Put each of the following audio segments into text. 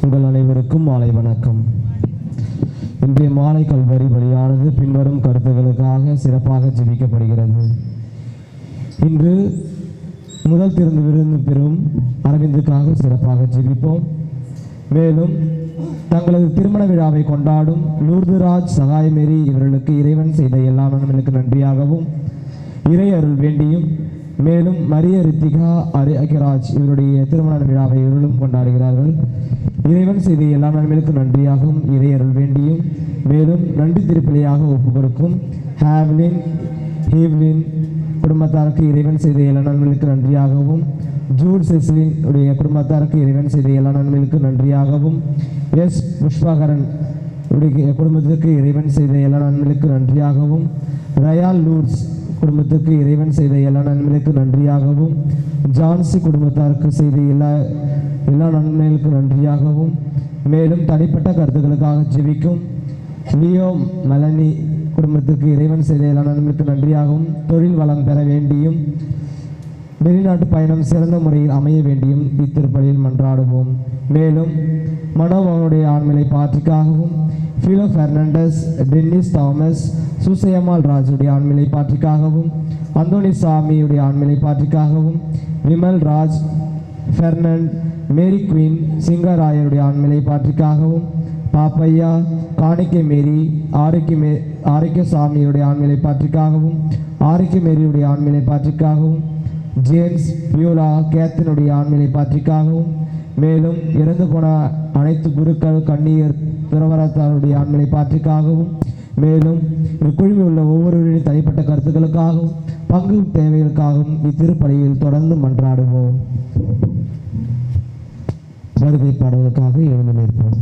உங்கள் அனைவருக்கும் மாலை வணக்கம். இன்றைய மாலை கல்வரி பலியானது பின்வரும் கருத்துக்களுக்காக சிறப்பாக ஜெபிக்கப்படுகிறது. இன்று முதல் திறந்து விருந்து பெறும் அரவிந்துக்காக சிறப்பாக ஜெபிப்போம். மேலும் தங்களது திருமண விழாவை கொண்டாடும் லூர்துராஜ் சகாயமேரி இவர்களுக்கு இறைவன் செய்த எல்லா நன்மைகளுக்கு நன்றியாகவும் இறை அருள் வேண்டியும், மேலும் மரிய ரித்திகா அகிராஜ் இவருடைய திருமண விழாவை இவர்களும் கொண்டாடுகிறார்கள். இறைவன் செய்த எல்லா நன்மைகளுக்கு நன்றியாகவும் இறை அருள் வேண்டியும், மேலும் நன்றி திருப்பலியாக ஒப்புக் கொடுக்கும் ஹேவ்லின் குடும்பத்தாருக்கு இறைவன் செய்த எல்லா நன்மைகளுக்கு நன்றியாகவும், ஜூட் செஸ்லின் உடைய குடும்பத்தாருக்கு இறைவன் செய்த எல்லா நன்மைகளுக்கு நன்றியாகவும், எஸ் புஷ்பாகரன் உடைய குடும்பத்திற்கு இறைவன் செய்த எல்லா நன்மைகளுக்கு நன்றியாகவும், ரயால் லூர்ஸ் குடும்பத்துக்கு இறைவன் செய்த எல்லா நன்மைகளுக்கு நன்றியாகவும், ஜான்சி குடும்பத்தாருக்கு செய்த எல்லா நன்மைகளுக்கு நன்றியாகவும், மேலும் தனிப்பட்ட கருத்துக்களுக்காக ஜெபிக்கும் லியோ மெலனி குடும்பத்துக்கு இறைவன் செய்த எல்லா நன்மைகளுக்கு நன்றியாகவும், தொழில் வளம் பெற வேண்டியும் வெளிநாட்டு பயணம் சிறந்த முறையில் அமைய வேண்டியும் இத்திருப்பலியில் மன்றாடுவோம். மேலும் மனோவனுடைய ஆண்மையை பாற்றிக்காகவும், ஃபிலோ பெர்னாண்டஸ், டென்னிஸ் தாமஸ், சுசையம்மாள் ராஜுடைய ஆண்மையை பாற்றிக்காகவும், அந்தோனி சாமியுடைய ஆண்மையை பாற்றிக்காகவும், விமல் ராஜ், பெர்னண்ட், மேரி குவீன், சிங்கராயருடைய ஆண்மையை பாற்றிக்காகவும், பாப்பையா, காணிக்கை மேரி, ஆரோக்கிய சாமியுடைய ஆண்மையை பாற்றிக்காகவும், ஆரோக்கிய மேரியுடைய ஆண்மையை பாற்றிக்காகவும், ஜேம்ஸ் பியூலா கேத்தனுடைய ஆண்மையை பாற்றிக்காகவும், மேலும் இறந்து போன அனைத்து குருக்கள் கண்ணீர் துறவரத்தாருடைய ஆண்மையை பாற்றிக்காகவும், மேலும் இக்குழுவில் உள்ள ஒவ்வொருவரின் தனிப்பட்ட கருத்துக்களுக்காகவும் பங்கு தேவைகளுக்காகவும் இத்திருப்பலியில் தொடர்ந்து மன்றாடுவோம். வருகை பாடலுக்காக எழுந்து நிற்போம்.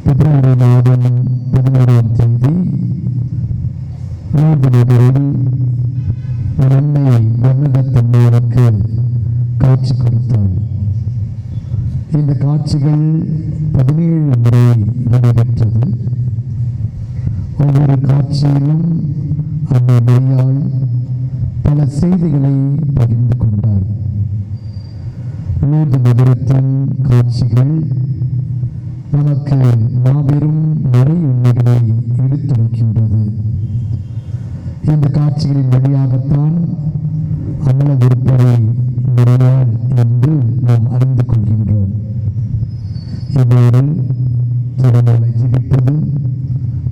பிப்ரவரி மாதம் 11ஆம் தேதி நன்மை உன்னதத்தன்மைக்கு காட்சி கொடுத்தார். இந்த காட்சிகள் 17 முறை நடைபெற்றது. ஒவ்வொரு காட்சியிலும் அன்னை மரியாள் பல செய்திகளை பகிர்ந்து கொண்டாள். லூர்து நகரத்தின் காட்சிகள் நமக்கு மாபெரும் மறை உண்மைகளை எடுத்துரைக்கின்றது. இந்த காட்சிகளின் வழியாகத்தான் அமல உருப்படை மரியாள் என்று நாம் அறிந்து கொள்கின்றோம். இவ்வாறு ஜெபமாலை ஜெபிப்பது,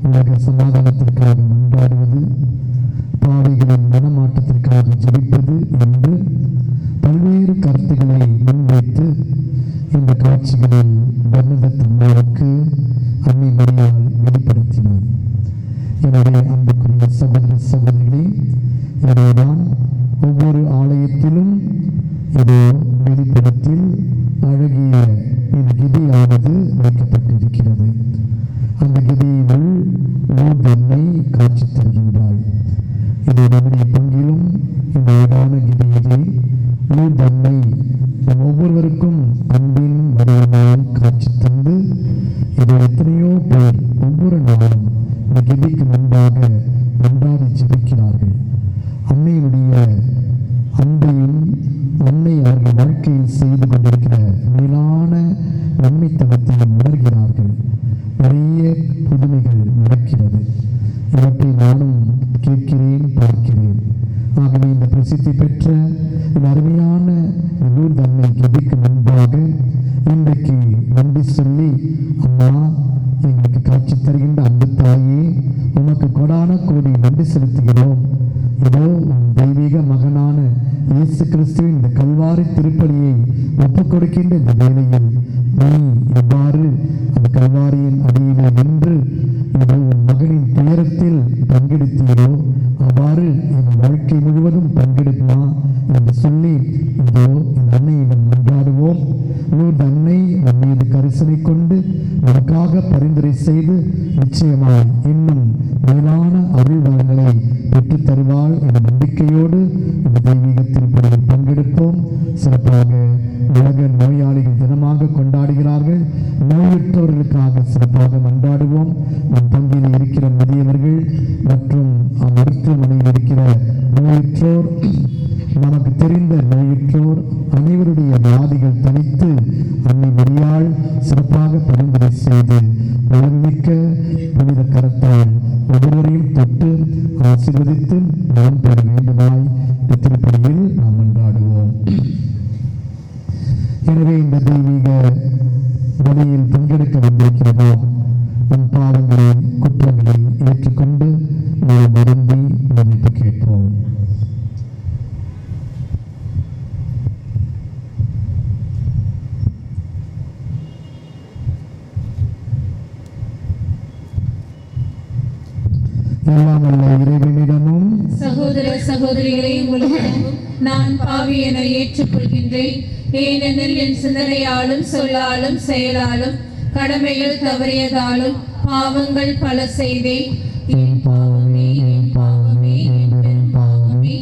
உலக சமாதானத்திற்காக மன்றாடுவது, பாவிகளின் மனமாற்றத்திற்காக ஜெபிப்பது என்று பல்வேறு கருத்துக்களை முன்வைத்து இந்த காட்சிகளில் பர்னதத்தம்மாவுக்கு அன்னை மரியாள் வெளிப்படுத்தினார். எனவே அன்புக்குரிய சகோதர சகோதரிகளே, எனவேதான் ஒவ்வொரு ஆலயத்திலும் இதோ வெளிப்படத்தில் அழகிய இந்த கிதியானது வைக்கப்பட்டிருக்கிறது. அந்த கிதியினுள் லூர்து அன்னை காட்சி தருகின்றாள். இது நம்முடைய பங்கிலும் இந்த அழகான கிதியிலே லூர்து அன்னை நம் ஒவ்வொருவருக்கும் அன்பின் வடிவமாய் காட்சி தந்து இது எத்தனையோ பேர் ஒவ்வொரு நாளும் இந்த கிதிக்கு முன்பாக நன்றாக ஜெபிக்கிறார்கள். அன்னையுடைய அன்பையும் அன்னை அவர்கள் வாழ்க்கையில் செய்து கொண்டிருக்கிற மேலான நன்மைத்தனத்தையும் உணர்கிறார்கள். நிறைய புதுமைகள் நடக்கிறது. இவற்றை நானும் கேட்கிறேன், பார்க்கிறேன். ஆகவே இந்த பிரசித்தி பெற்ற இந்த அருமையான லூர்து அன்னை கிதிக்கு முன்பாக இன்றைக்கு நன்றி சொல்லி, அம்மா எங்களுக்கு காட்சி தருகின்ற அன்பு தாயே, உமக்கு கொடான கோடி நன்றி செலுத்துகிறோம். இதோ உன் தெய்வீக மகனான இயேசு கிறிஸ்துவின் இந்த கல்வாரி திருப்பலியை ஒப்புக் கொடுக்கின்ற இந்த வேளையில் நீ எவ்வாறு அந்த கல்வாரியின் அடியிலே நின்று இதோ உன் மகனின் துயரத்தில் பங்கெடுத்தீரோ அவ்வாறு என் வாழ்க்கை முழுவதும் பங்கெடுக்குமா என்று சொல்லி இதோ இந்த அன்னையிடம் மன்றாடுவோம். லூர்து அன்னை நம் மீது கரிசனை கொண்டு நமக்காக பரிந்துரை செய்து நிச்சயமாய் இன்னும் மேலான அருள் வளங்களை பெற்றுத் தருவாள் என்ற நம்பிக்கையோடு இந்த தெய்வீக திருப்பலியில் பங்கெடுப்போம். சிறப்பாக உலக நோயாளிகள் தினமாக கொண்டாடுகிறார்கள். நோயுற்றவர்களுக்காக சிறப்பாக மன்றாடுவோம். நம் பங்கில் இருக்கிற முதியவர்கள் மற்றும் மருத்துவமனையில் இருக்கிற நோயுற்றோர், நமக்கு தெரிந்த நோயுற்றோர் அனைவருடைய வியாதிகள் தனித்து அன்னை மரியாள் சிறப்பாக பரிந்துரை செய்து நலன்மிக்க புனித கரத்தால் ஒவ்வொருவரையும் தொட்டு ஆசீர்வதித்து நலம் பெற வேண்டுமாய் இந்த திருப்பலியில் நாம் மன்றாடுவோம். எனவே இந்த தெய்வீக பலியில் பங்கெடுக்க வந்திருக்கிறதோ நம் பாவங்களை குற்றங்களை ஏற்றுக்கொண்டு நாம் வருந்தி மன்னிப்பு கேட்போம். எல்லாம் அல்ல இறைவனிடமும் சகோதர சகோதரிகளை உங்களிடமும் நான் பாவி என ஏற்றுக்கொள்கின்றேன். ஏனெனில் என் சிந்தனையாலும் சொல்லாலும் செயலாலும் கடமைகள் தவறியதாலும் பாவங்கள் பல செய்தேன். என் பாவமே, என் பாவமே, என் பாவமே.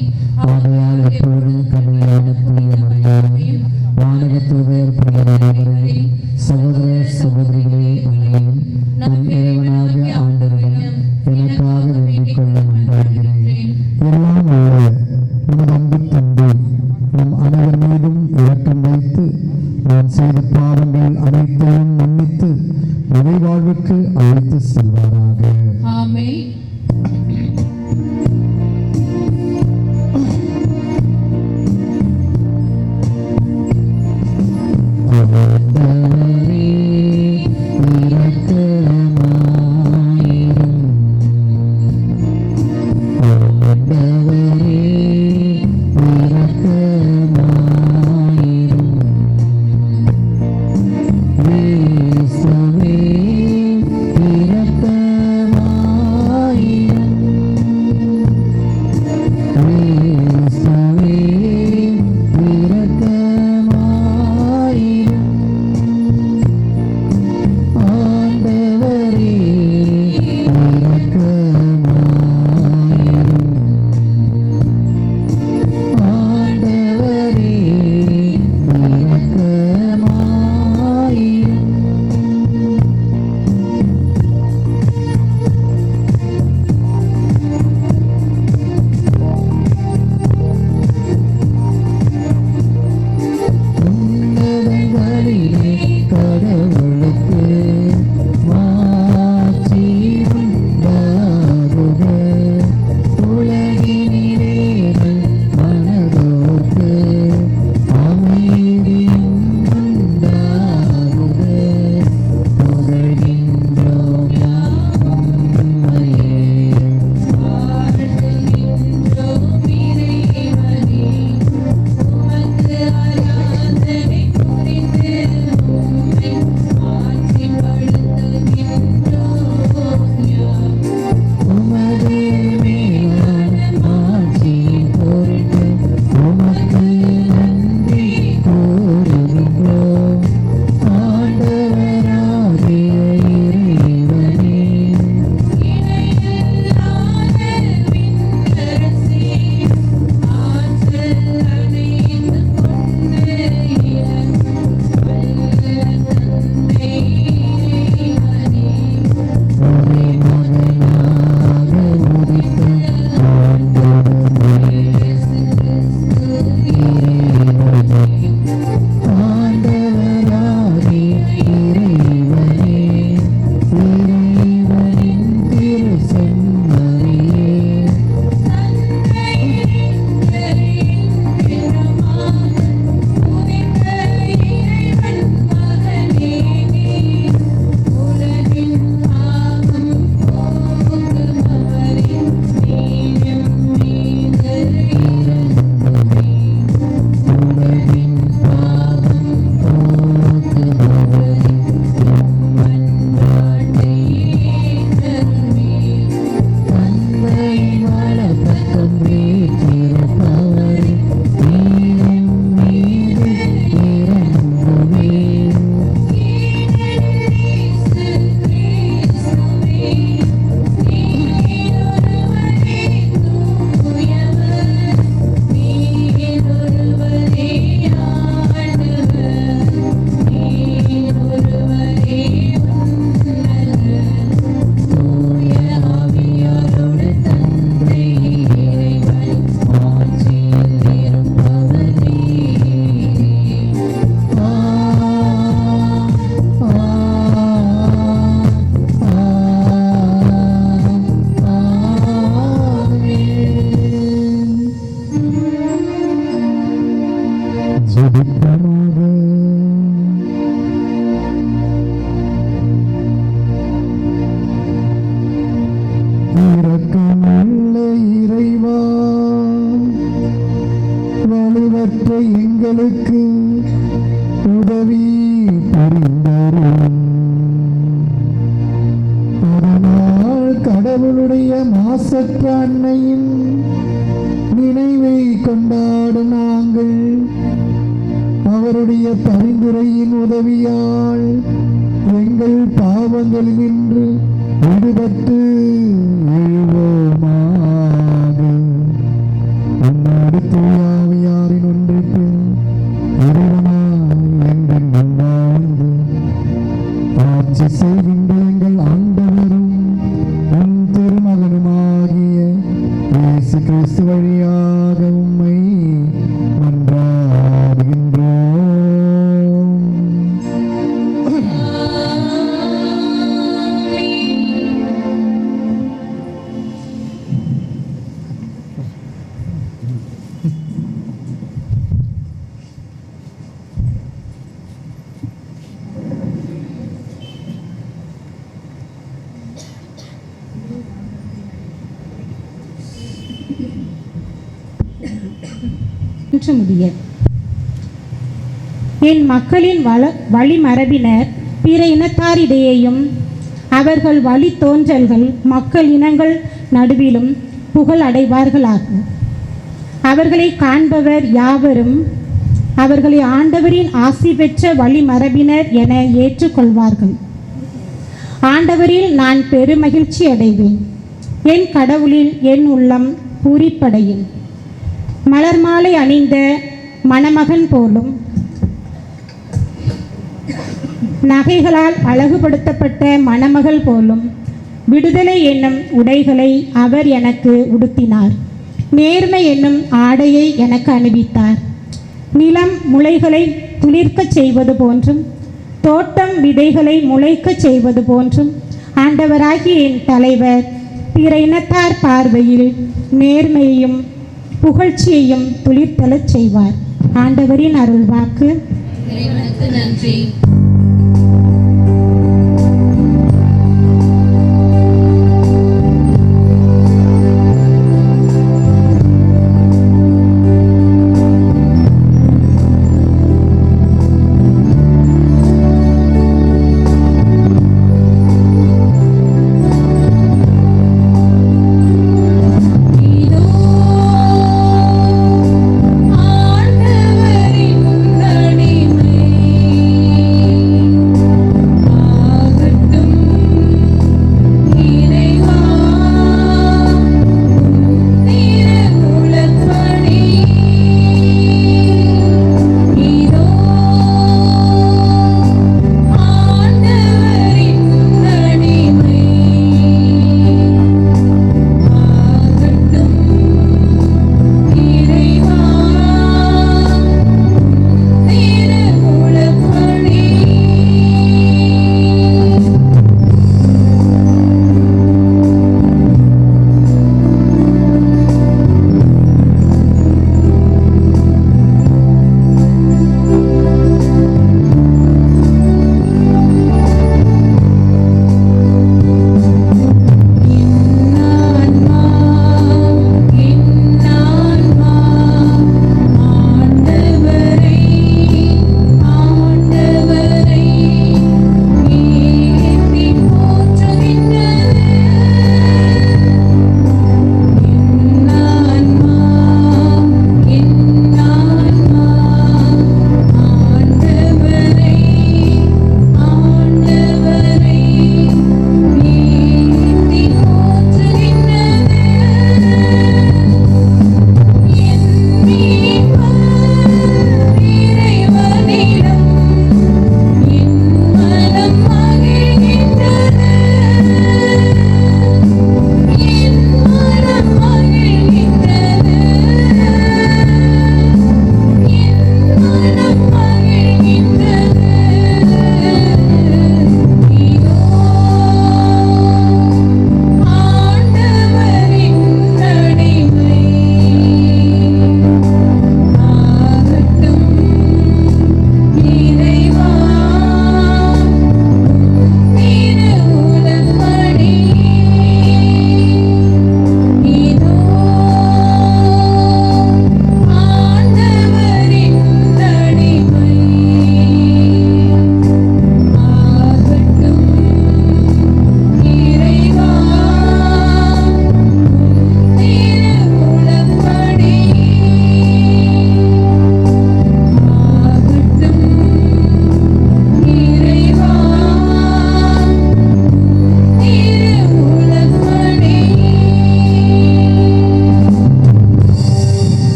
ஆகையால் எப்பொழுதும் கண்ணியான தூய மரியாதையும் வானகத்துவர் பிரபலவரையும் சகோதர சகோதரிகளே உங்களையும் நம் இறைவனாக ஆண்டவரிடம் எனக்காக வேண்டிக் கொள்ள மன்றாடுகிறேன். எல்லாம் உள்ள நமது அன்பு தந்தை நம் அனைவர் மீதும் இரக்கம் வைத்து நாம் செய்த பாவங்கள் அனைத்தையும் மன்னித்து நிறைவாழ்வுக்கு அழைத்து செல்வாராக. ஆமென். இரக்கமாயிரும் ஜெபிப்போமாக. இரக்கமுள்ள இறைவா, வலுவற்ற எங்களுக்கு உதவி புரிந்தருளும். அதனால் கடவுளுடைய மாசற்ற அன்னையின் நினைவை கொண்டாடும் நாங்கள் அவருடைய பரிந்துரையின் உதவியால் எங்கள் பாவங்களினின்று விடுபட்டு எழுவோமாக. உன்னோடு தூயாவியாரின் ஒன்றிற்கு இறைவனாய் என்றென்றும் வாழ்ந்து ஆட்சி செய்கின்ற எங்கள் ஆண்டவரும் உன் திருமகனுமாகிய இயேசு கிறிஸ்து வழியாக உம்மை மன்றாடுகின்றோம். முடிய என் மக்களின் வழிமரபினர் பிற இனத்தாரிடையேயும் அவர்கள் வழி தோன்றல்கள் மக்கள் இனங்கள் நடுவிலும் புகழ் அடைவார்களாக. அவர்களை காண்பவர் யாவரும் அவர்களை ஆண்டவரின் ஆசி பெற்ற வழிமரபினர் என ஏற்றுக்கொள்வார்கள். ஆண்டவரில் நான் பெருமகிழ்ச்சி அடைவேன், என் கடவுளில் என் உள்ளம் பூரிப்படையும். மலர் மாலை அணிந்த மணமகன் போலும் நகைகளால் அழகுபடுத்தப்பட்ட மணமகள் போலும் விடுதலை என்னும் உடைகளை அவர் எனக்கு உடுத்தினார். நேர்மை என்னும் ஆடையை எனக்கு அணிவித்தார். நிலம் முளைகளை துளிர்க்கச் செய்வது போன்றும் தோட்டம் விதைகளை முளைக்கச் செய்வது போன்றும் ஆண்டவராகிய என் தலைவர் பிற இனத்தார் பார்வையில் நேர்மையையும் புகழ்ச்சியையும் துளிர்த்தலச் செய்வார். ஆண்டவரின் அருள்வாக்கு. இறைவனுக்கு நன்றி. ஆண்டவரின் அடிமை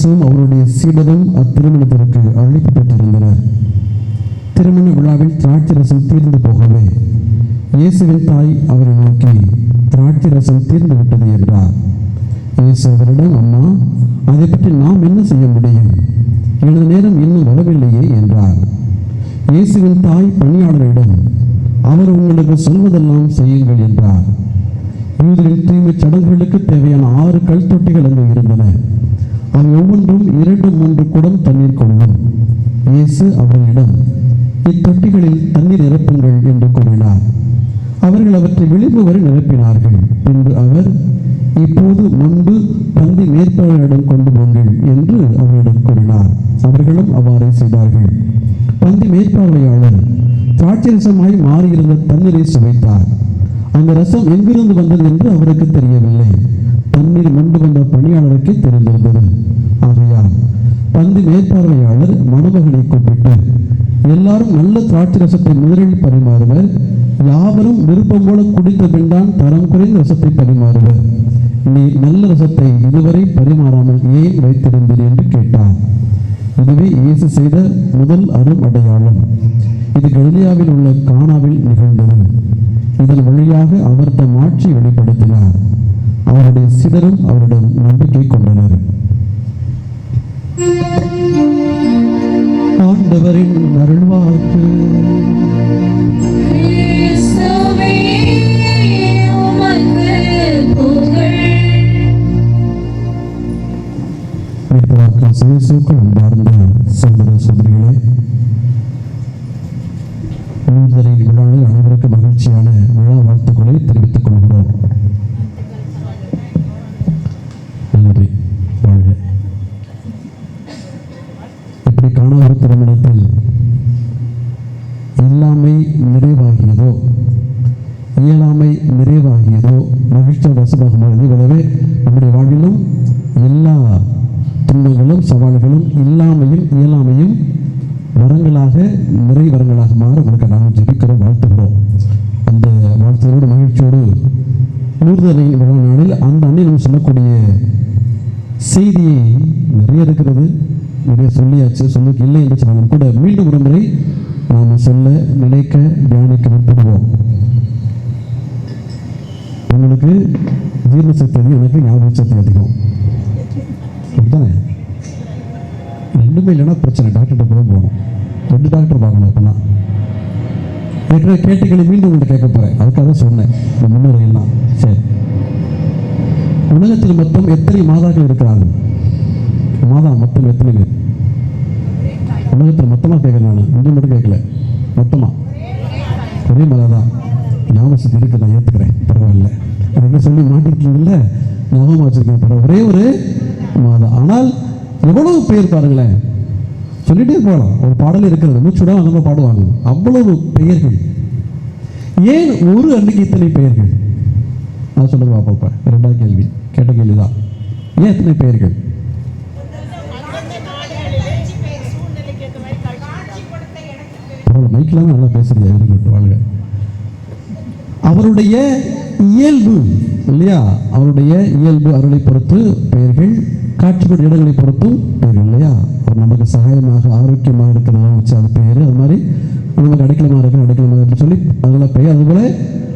இயேசுவும் அவருடைய சீடரும் அத்திருமணத்திற்கு அழைப்பு பெற்றிருந்தனர். திருமண விழாவில் திராட்சை ரசம் தீர்ந்து போகவே இயேசுவின் தாய் அவரை நோக்கி, திராட்சை ரசம் தீர்ந்து விட்டது என்றார். இயேசு அவரிடம், அம்மா, அதை பற்றி நாம் என்ன செய்ய முடியும்? எனது நேரம் இன்னும் வரவில்லையே என்றார். இயேசுவின் தாய் பணியாளரிடம், அவர் உங்களுக்கு சொல்வதெல்லாம் செய்யுங்கள் என்றார். யூதரின் தூய்மைச் சடங்குகளுக்கு தேவையான 6 கல் தொட்டிகள் அங்கு இருந்தன. அவை ஒவ்வொன்றும் 2-3 குடம் தண்ணீர் கொள்ளும். இயேசு அவர்களிடம், இத்தொட்டிகளில் தண்ணீர் நிரப்புங்கள் என்று கூறினார். அவர்கள் அவற்றை விளிம்பு வரை நிரப்பினார்கள். பின்பு அவர், இப்போது முன்பு பந்தி மேற்பார்வையிடம் கொண்டு போங்கள் என்று அவரிடம் கூறினார். அவர்களும் அவ்வாறே செய்தார்கள். பந்தி மேற்பார்வையாளர் திராட்சை ரசமாய் மாறியிருந்த தண்ணீரை சுவைத்தார். அந்த ரசம் எங்கிருந்து வந்தது என்று அவருக்கு தெரியவில்லை. தண்ணீர் கொண்டு வந்த பணியாளருக்கு தெரிந்திருந்தது. ஆகையால் பந்தி மேற்பார்வையாளர் மணமகனை கூப்பிட்டு, எல்லாரும் நல்ல திராட்சை ரசத்தை முதலில் பரிமாறுவர், யாவரும் விருப்பம் போல குடித்த பின்தான் தரம் குறைந்த ரசத்தை பரிமாறுவர். நீ நல்ல ரசத்தை இதுவரை பரிமாறாமல் ஏன் வைத்திருந்தீர் என்று கேட்டார். இதுவே இயேசு செய்த முதல் அரும் அடையாளம். இது கலிலேயாவில் உள்ள கானாவில் நிகழ்ந்தது. இதன் வழியாக அவர் தம் ஆட்சி வெளிப்படுத்தினார். அவருடைய சீடரும் அவரிடம் நம்பிக்கை கொண்டனர். ஆண்டவரின் அருள்வாக்கு. கிறிஸ்துவே உமக்கு புகழ். மீட்புவாக்கு இயேசுவுக்குள் அன்பார்ந்த சகோதர சகோதரிகளே, மூதரின் விழாவில் அனைவருக்கும் மகிழ்ச்சியான விழா வாழ்த்துக்களை தெரிவித்துக் கொள்கிறோம். நன்றி. வாழ்க. இப்படி காண ஒரு திருமணத்தில் இல்லாமை நிறைவாகியதோ, இயலாமை நிறைவாகியதோ மகிழ்ச்சி ரசமாக போலவே நம்முடைய வாழ்விலும் எல்லா துன்பங்களும் சவால்களும் இல்லாமையும் இயலாமையும் வரங்களாக நிறைவரங்களாக மாற உங்களுக்கு நாம் ஜெபிக்கிறோம், வாழ்த்துகிறோம். அந்த வாழ்த்துகளோடு மகிழ்ச்சியோடு நூறுதலை விழா நாளில் அந்த அன்னையிலும் சொல்லக்கூடிய செய்தியை நிறைய இருக்கிறது. நிறைய சொல்லியாச்சு, சொல்லுக்கு இல்லை என்று சொன்னாலும் கூட மீண்டும் ஒரு முறை நாம் சொல்ல நினைக்க தியானிக்க விட்டுடுவோம். உங்களுக்கு ஜீரண சக்தி அதிகம், எனக்கு ஞாபக சக்தி அதிகம். அப்படித்தானே? ரெண்டுமே இல்லைன்னா பிரச்சனை. டாக்டர்கிட்ட போகணும், 2 டாக்டர் பார்க்கணும். இப்போனா ஏற்கனவே கேட்டுக்களை மீண்டும் உங்கள்கிட்ட கேட்க போகிறேன். அதுக்காக தான் சொன்னேன் இந்த முன்னுரையெல்லாம். சரி, உலகத்தில் மொத்தம் எத்தனை மாதாக்கள் இருக்கிறார்கள்? மாதா மொத்தம் எத்தனை பேர்? உலகத்தில் மொத்தமாக கேட்குறேன் நான், இங்கே மட்டும் கேட்கல, மொத்தமாக ஒரே மாதா தான். ஞாபகத்துக்கு இருக்கு, நான் ஏற்றுக்கிறேன், பரவாயில்ல. என்ன சொல்லி மாட்டிருக்கீங்கல்ல, ஞாபகம் வச்சுருக்கேன், பரவாயில்ல. ஒரே ஒரு மாதா. ஆனால் எவ்வளவு பெயர் பாருங்களேன், சொல்லிட்டே போகலாம். ஒரு பாடல் இருக்கிறது, மூச்சுடாம நம்ம பாடுவாங்க, அவ்வளவு பெயர்கள். ஏன் ஒரு அன்னைக்கு இத்தனை பெயர்கள்? நான் சொல்லுங்க பாப்பா. 2வது கேள்வி, கேட்ட கேள்விதான். ஏன் இத்தனை பெயர்கள்? மைக்கெல்லாம் நல்லா பேசுறியா? வெரி குட், வாழ்க. அவருடைய இயல்பு இல்லையா, அவருடைய இயல்பு அருளை பொறுத்து பெயர்கள், காட்சிப்படும் இடங்களை பொறுத்தும் பெயர்கள் இல்லையா. அவர் நமக்கு சகாயமாக ஆரோக்கியமாக இருக்கிறதா வச்சு அது பெயர். அது மாதிரி நமக்கு அடைக்கலமாக இருக்கிற அடைக்கலமாக அப்படின்னு சொல்லி அதெல்லாம் பெயர். அதுபோல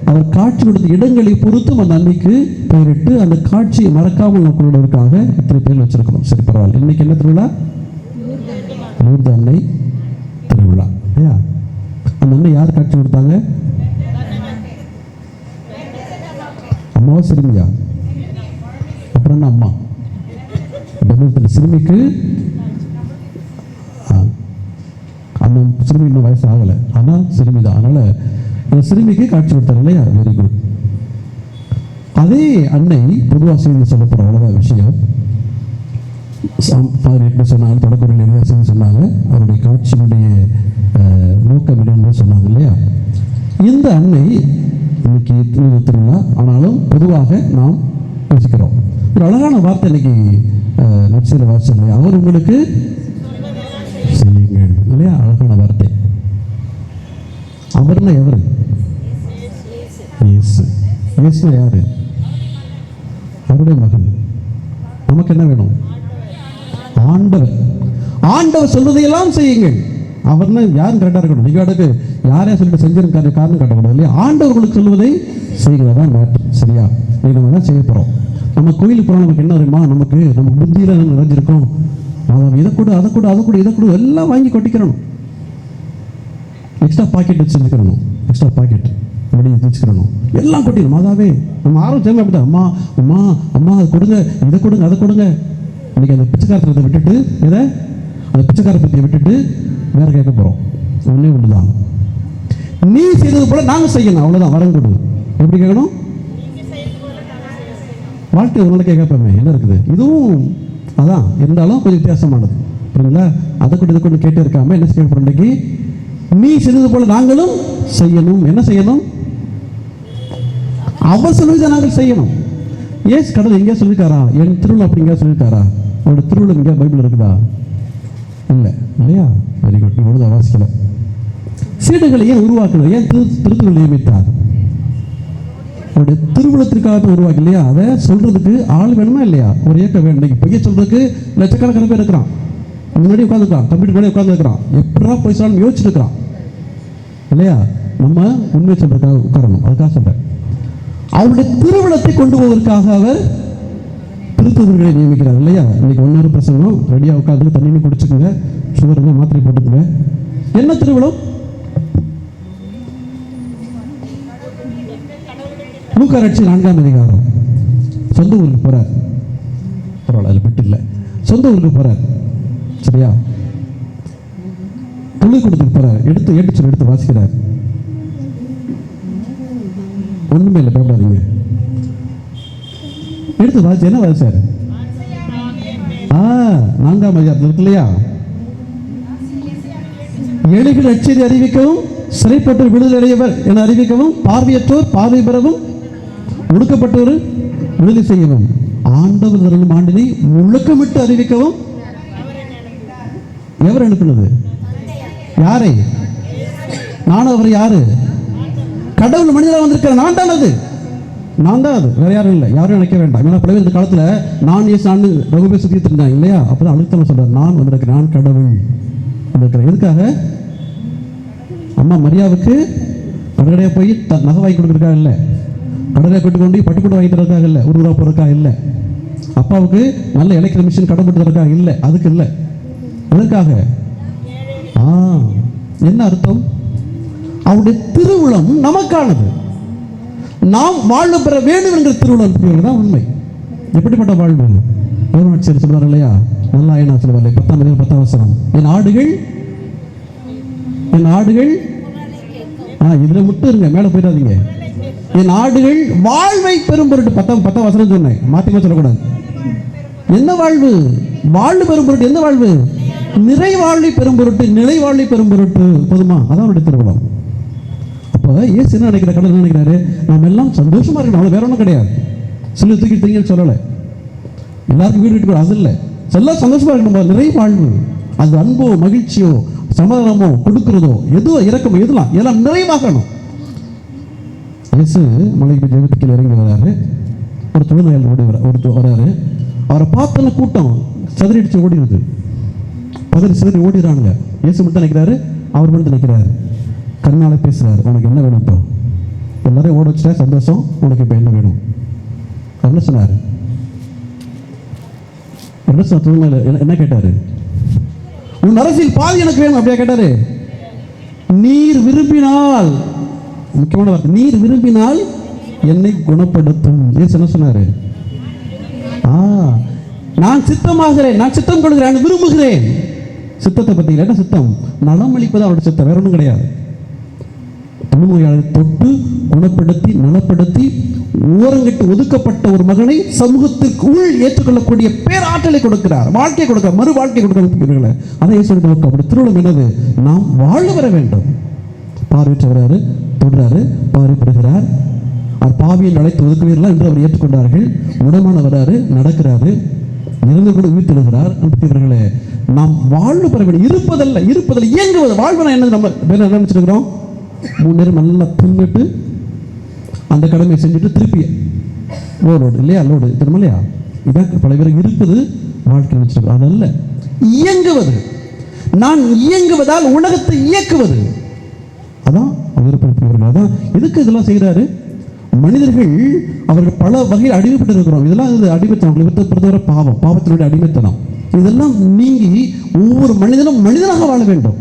அவர் காட்சி கொடுத்த இடங்களை பொறுத்தும் அந்த அன்னைக்கு பெயரிட்டு அந்த காட்சியை மறக்காமல் நம்ம கொள்வதற்காக இத்தனை பேர் வச்சிருக்கிறோம். சரி, பரவாயில்ல. இன்னைக்கு என்ன திருவிழா? லூர்து அன்னை திருவிழா இல்லையா. அந்த அன்னை யார் காட்சி கொடுத்தாங்க? அம்மாவா சிறுமியா? அப்புறம் என்ன அம்மா? சிறுமிக்கு அந்த சிறுமி இன்னும் வயசு ஆகலை, ஆனால் சிறுமி தான். அதனால இந்த சிறுமிக்கு காட்சி கொடுத்தார் இல்லையா. Very good. அதே அன்னை பொதுவாக செய்தி சொல்ல போகிற அவ்வளோதான் விஷயம். எப்படி சொன்னாங்க, தொடக்கத்தில் நிறையா செய்தி சொன்னாங்க. அவருடைய காட்சியினுடைய நோக்கம் என்னன்னு சொன்னாங்க இல்லையா. இந்த அன்னை இன்னைக்கு திருவிழா, ஆனாலும் பொதுவாக நாம் யோசிக்கிறோம். ஒரு அழகான வார்த்தை இன்னைக்கு நட்சத்திர வார்த்தை இல்லையா, அவர் உங்களுக்கு செய்யுங்கள் இல்லையா. அழகான வார்த்தை. அவர்னா எவரு? இயேசு. இயேசு யாரு? அவருடைய மகன். நமக்கு என்ன வேணும்? ஆண்டவர். ஆண்டவர் சொல்வதையெல்லாம் செய்யுங்கள். அவர்னா யாரும் கரெக்டாக இருக்கணும். நீங்கள் அடுக்கு யாரையா சொல்லிட்டு செஞ்சிருக்காரு காரணம் காட்டக்கூடாது இல்லையா? ஆண்டவர்களுக்கு சொல்வதை செய்கிறது தான் மேட்ரு. சரியா? இது நம்ம தான் செய்ய போகிறோம். நம்ம கோயிலுக்கு போகிறோம், நமக்கு என்ன தெரியுமா? நமக்கு புத்தியில் நம்ம நிறைஞ்சிருக்கோம். இதை கூட அதை கூட அதை கூட இதை கூட எல்லாம் வாங்கி கொட்டிக்கிறணும். எக்ஸ்ட்ரா பாக்கெட் வச்சு செஞ்சுக்கிறணும். எக்ஸ்ட்ரா பாக்கெட் அப்படி வச்சுக்கிறணும். எல்லாம் கொட்டிடணும். மாதாவே நம்ம ஆரோக்கியமே அப்படிதான். அம்மா அம்மா அம்மா அதை கொடுங்க, இதை கொடுங்க, அதை கொடுங்க. இன்னைக்கு அந்த பிச்சைக்காரத்தை விட்டுட்டு எதை அந்த பிச்சைக்கார பற்றியை விட்டுட்டு வேற கேட்க போகிறோம். ஒன்றே ஒன்று தான், நீ செய்தது போல நாங்கள் செய்யணும். அவ்வளோதான். வரம் கொடு. எப்படி கேட்கணும்? வாழ்க்கை ஒரு நாளைக்கு கேட்போமே, என்ன இருக்குது? இதுவும் அதான் இருந்தாலும் கொஞ்சம் வித்தியாசமானது. புரியுங்களா? அதை கூட இதை கூட கேட்டு இருக்காம என்ன செய்ய போகிறோம்? இன்னைக்கு நீ செய்தது போல நாங்களும் செய்யணும். என்ன செய்யணும்? அவர் சொல்லுவதை நாங்கள் செய்யணும். ஏஸ் கடவுள் எங்கேயா சொல்லியிருக்காரா? என் திருவிழா அப்படி எங்கேயா சொல்லியிருக்காரா? அவரோட திருவிழா எங்கேயா பைபிள் இருக்குதா? இல்லை இல்லையா? Very good. இவ்வளவு வாசிக்கல. சீடுகளை ஏன் உருவாக்குறது? ஏன் திருத்துவ நியமித்தார்? அவருடைய திருவிழத்திற்காக உருவாக்கு இல்லையா? அதை சொல்றதுக்கு ஆள் வேணுமா இல்லையா? ஒரு இயக்கம் வேணும். இன்னைக்கு பொய்ய சொல்றதுக்கு லட்சக்கணக்கான பேர் இருக்கிறான். முன்னாடி உட்காந்துருக்கான், கம்ப்யூட்டர் முன்னாடி உட்காந்துருக்கிறான். எப்படா போய் சொல்லணும் யோசிச்சுட்டு இருக்கிறான் இல்லையா? நம்ம உண்மை சொல்றதுக்காக உட்காரணும். அதுக்காக சொல்றேன். அவருடைய திருவிழத்தை கொண்டு போவதற்காக அவர் திருத்தூதர்களை நியமிக்கிறார் இல்லையா? இன்னைக்கு 1 hour பிரசங்கம். ரெடியாக உட்காந்து தண்ணி குடிச்சுக்கோங்க, சுகர் இருந்தால் மாத்திரை போட்டுக்கோங்க. என்ன திருவிழம்? லூக்காரட்சி 4ஆம் அதிகாரம். சொந்த ஊருக்கு போறார். பரவாயில்ல, அதில் பெட்டு இல்லை. சொந்த ஊருக்கு போறார். சரியா? தொழிற்கூடத்துக்கு போறார். எடுத்து வாசிக்கிறார். ஒண்ணுமே இல்லை, பயப்படாதீங்க. எடுத்து வாசி. என்ன வாசிச்சார்? 4ஆம் அதிகாரத்தில் இருக்கு இல்லையா? ஏழைகள் நற்செய்தி அறிவிக்கவும், சிறைப்பட்டோர் விடுதலை அடையவர் என அறிவிக்கவும், பார்வையற்றோர் பார்வை பெறவும், ஒடுக்கப்பட்டோர் விடுதலை செய்யவும், ஆண்டவர் தரும் ஆண்டினை முழக்கமிட்டு அறிவிக்கவும். எவர் அனுப்பினது? யாரை? நானும் அவர் யாரு? கடவுள் மனிதராக வந்திருக்கிற நான் தான். அது நான் தான். அது வேற யாரும் இல்லை. யாரும் நினைக்க வேண்டாம். ஏன்னா பல பேர் இந்த காலத்தில் நான் நான் ரொம்ப பேர் சுற்றிட்டு இருந்தாங்க இல்லையா? அப்போதான் அழுத்தமாக சொல்றாரு, நான் வந்திருக்கிறேன், நான் கடவுள் வந்திருக்கிறேன். எதுக்காக? அம்மா மரியாவுக்கு கடற்கடையாக போய் நகை வாங்கி கொடுக்குறதுக்காக இல்லை. கடற்கடையை கொண்டு கொண்டு பட்டுக்கூட வாங்கி தரதுக்காக இல்லை. உருவா போகிறதுக்காக இல்லை. அப்பாவுக்கு நல்ல எலக்ட்ரிக் மிஷின் கடை போட்டு தரதுக்காக இல்லை. அதுக்கு இல்லை. எதற்காக? என்ன அர்த்தம்? அவருடைய திருவுளம் நமக்கானது. நாம் வாழ்வு பெற வேண்டும் என்கிற திருவுளம் தான் உண்மை. எப்படிப்பட்ட வாழ்வு? சரி சொல்வார் இல்லையா? நல்லா என்ன சொல்லுவார்? 10ஆம் வசனம். என் ஆடுகள் இதுல மட்டும் இருங்க, மேல போயிடாதீங்க. என் ஆடுகள் வாழ்வை பெறும் பொருட்டு. 10ஆம் வசனம் சொன்னேன், மாத்தி சொல்லக்கூடாது. என்ன வாழ்வு? வாழ்வு பெறும் பொருட்டு. எந்த வாழ்வு? நிறைவாழ்வை பெறும் பொருட்டு, நிலைவாழ்வை பெறும் பொருட்டு. போதுமா? அதான் அவருடைய திருவிழம். அப்போ ஏசு என்ன நினைக்கிற? கடவுள் என்ன நினைக்கிறாரு? நாம் எல்லாம் சந்தோஷமா இருக்கணும். அவ்வளோ வேற ஒன்றும் கிடையாது. சொல்லி தூக்கிட்டீங்கன்னு சொல்லலை. எல்லாருக்கும் வீடு வீட்டு அது இல்லை. எல்லாம் சந்தோஷமா இருக்கணும். நிறைவாழ்வு. அது அன்போ மகிழ்ச்சியோ சமாதானமோ கொடுக்கிறதோ எதுவோ இறக்கமோ எல்லாம் நிறைவாகணும். இயேசு மலைக்கு ஜெபத்துக்கு இறங்கி வராரு. ஒரு தொழுநோயாளி வராரு. அவரை பார்த்தோன்னு கூட்டம் சதுரடிச்சு ஓடிடுது. சிதறி ஓடிடுறானுங்க. இயேசு மட்டும் நினைக்கிறாரு. அவர் மட்டும் நினைக்கிறாரு. கண்ணால பேசுறாரு. உனக்கு என்ன வேணும்? இப்போ எல்லாரையும் ஓட வச்சுட்டா சந்தோஷம். உனக்கு இப்போ என்ன வேணும்? என்ன சொன்னாரு? என்ன கேட்டாரு? உன் அரசியல் பாதி எனக்கு வேணும் அப்படியா கேட்டாரு? நீர் விரும்பினால், முக்கியமான வார்த்தை, நீர் விரும்பினால் என்னை குணப்படுத்தும். ஏசு என்ன சொன்னாரு? நான் சித்தமாகிறேன், நான் சித்தம் கொடுக்கிறேன், விரும்புகிறேன். சித்தத்தை பத்தி என்ன சித்தம்? நலம் அளிப்பது அவருடைய சித்தம், வேற ஒன்றும் கிடையாது. தொழுநோயாளரை தொட்டு குணப்படுத்தி நலப்படுத்தி ஓரங்கட்டு ஒதுக்கப்பட்ட ஒரு மகனை சமூகத்திற்கு உள் ஏற்றுக்கொள்ளக்கூடிய பேராற்றலை கொடுக்கிறார். வாழ்க்கை கொடுக்கிறார், மறு வாழ்க்கை கொடுக்கிறார். அதை சொல்லிட்டு அப்படி திருவிழம் என்னது? நாம் வாழ வர வேண்டும். பார்வையற்ற வராரு, தொடுறாரு, பார்வைப்படுகிறார். அவர் பாவியை அழைத்து ஒதுக்குவீர்களா என்று அவர் ஏற்றுக்கொண்டார்கள். உடமான வராரு, நடக்கிறாரு, இருந்து கூட உயிர்த்தெழுகிறார். இவர்களே, நாம் வாழ்வு பெற வேண்டும். இருப்பதல்ல இயங்குவது. வாழ்வுனா என்னது? நம்ம வேலை நினைச்சிருக்கிறோம். 3 நேரம் நல்லா தின்னுட்டு அந்த கடமையை செஞ்சுட்டு திருப்பி லோடு இல்லையா? லோடு தெரியுமா இல்லையா? இதான் பல பேர் இருப்பது வாழ்க்கை வச்சிருக்கிறோம். அதல்ல இயங்குவது. நான் இயங்குவதால் உலகத்தை இயக்குவது. அதான் விருப்பம். அதான் எதுக்கு இதெல்லாம் செய்கிறாரு? மனிதர்கள் அவர்கள் பல வகையில் அடிமைப்பட்டு இருக்கிறோம். இதெல்லாம் இது அடிமைத்தனம், பொறுத்தவரை பாவத்தினுடைய அடிமைத்தனம். இதெல்லாம் நீங்கி ஒவ்வொரு மனிதனும் மனிதனாக வாழ வேண்டும்.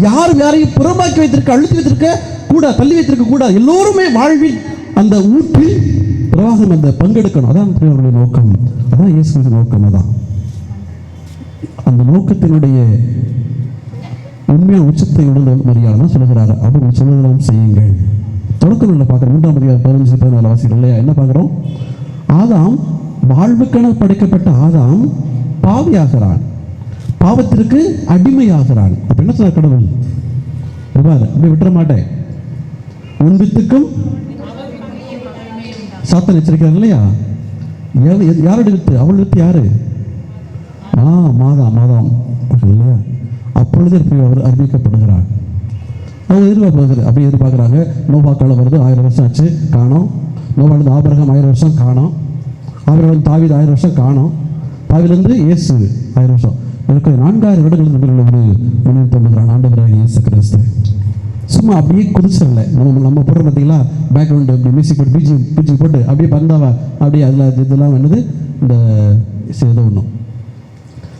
யாரையும் புறமாக்கி வைத்திருக்க, அழுத்தி வைத்திருக்க கூடாது, தள்ளி வைத்திருக்க கூடாது. எல்லோருமே வாழ்வில் அந்த ஊற்றில் பிரவாகம் அந்த பங்கெடுக்கணும். அதான் அவருடைய நோக்கம், அதான் இயேசுவின் நோக்கம். அதான் அந்த நோக்கத்தினுடைய உண்மையான உச்சத்தை உணர்ந்த மரியாதை தான் சொல்லுகிறார். அவர் சொல்லுவதெல்லாம் செய்யுங்கள். தொடக்க நூலில் பார்க்குறோம், 3ஆம் அதிகாரம் 15-14 வாசிக்கிறோம் இல்லையா? என்ன பார்க்குறோம்? ஆதாம், வாழ்வுக்கென படைக்கப்பட்ட ஆதாம் பாவியாகிறான், பாவத்திற்கு அடிமையாகிறான். அப்ப என்ன சொன்னார் கடவுள்? அப்படி விட்டுற மாட்டேன், உன் வித்துக்கும் சாத்தான் எச்சரிக்கிறார் இல்லையா? யாருடைய வித்து? அவள் வித்து யாரு? மாதாம் இல்லையா? அப்பொழுது அவர் அறிவிக்கப்படுகிறார். அவங்க எதிர்பார்க்குறாங்க. நோவா காலம் வருது, 1000 வருஷம் ஆச்சு, காணோம். நோவாலிருந்து ஆபிரகாம் 1000 வருஷம் காணோம். ஆபிரகாம் தாவீது 1000 வருஷம் காணோம். தாவீதிலிருந்து இயேசு 1000 வருஷம். எனக்கு 4000 வருடங்கள் ஒரு முன்னிறுத்தப்படுகிறான் ஆண்டவராக இயேசு கிறிஸ்து. சும்மா அப்படியே குதிச்சிடல. நம்ம போடுற பார்த்தீங்களா, பேக்ரவுண்டு இப்படி மியூசிக் போட்டு பிஜி போட்டு அப்படியே பந்தாவா அப்படியே அதில் இதெல்லாம் என்னது இந்த ஏதோ ஒன்றும்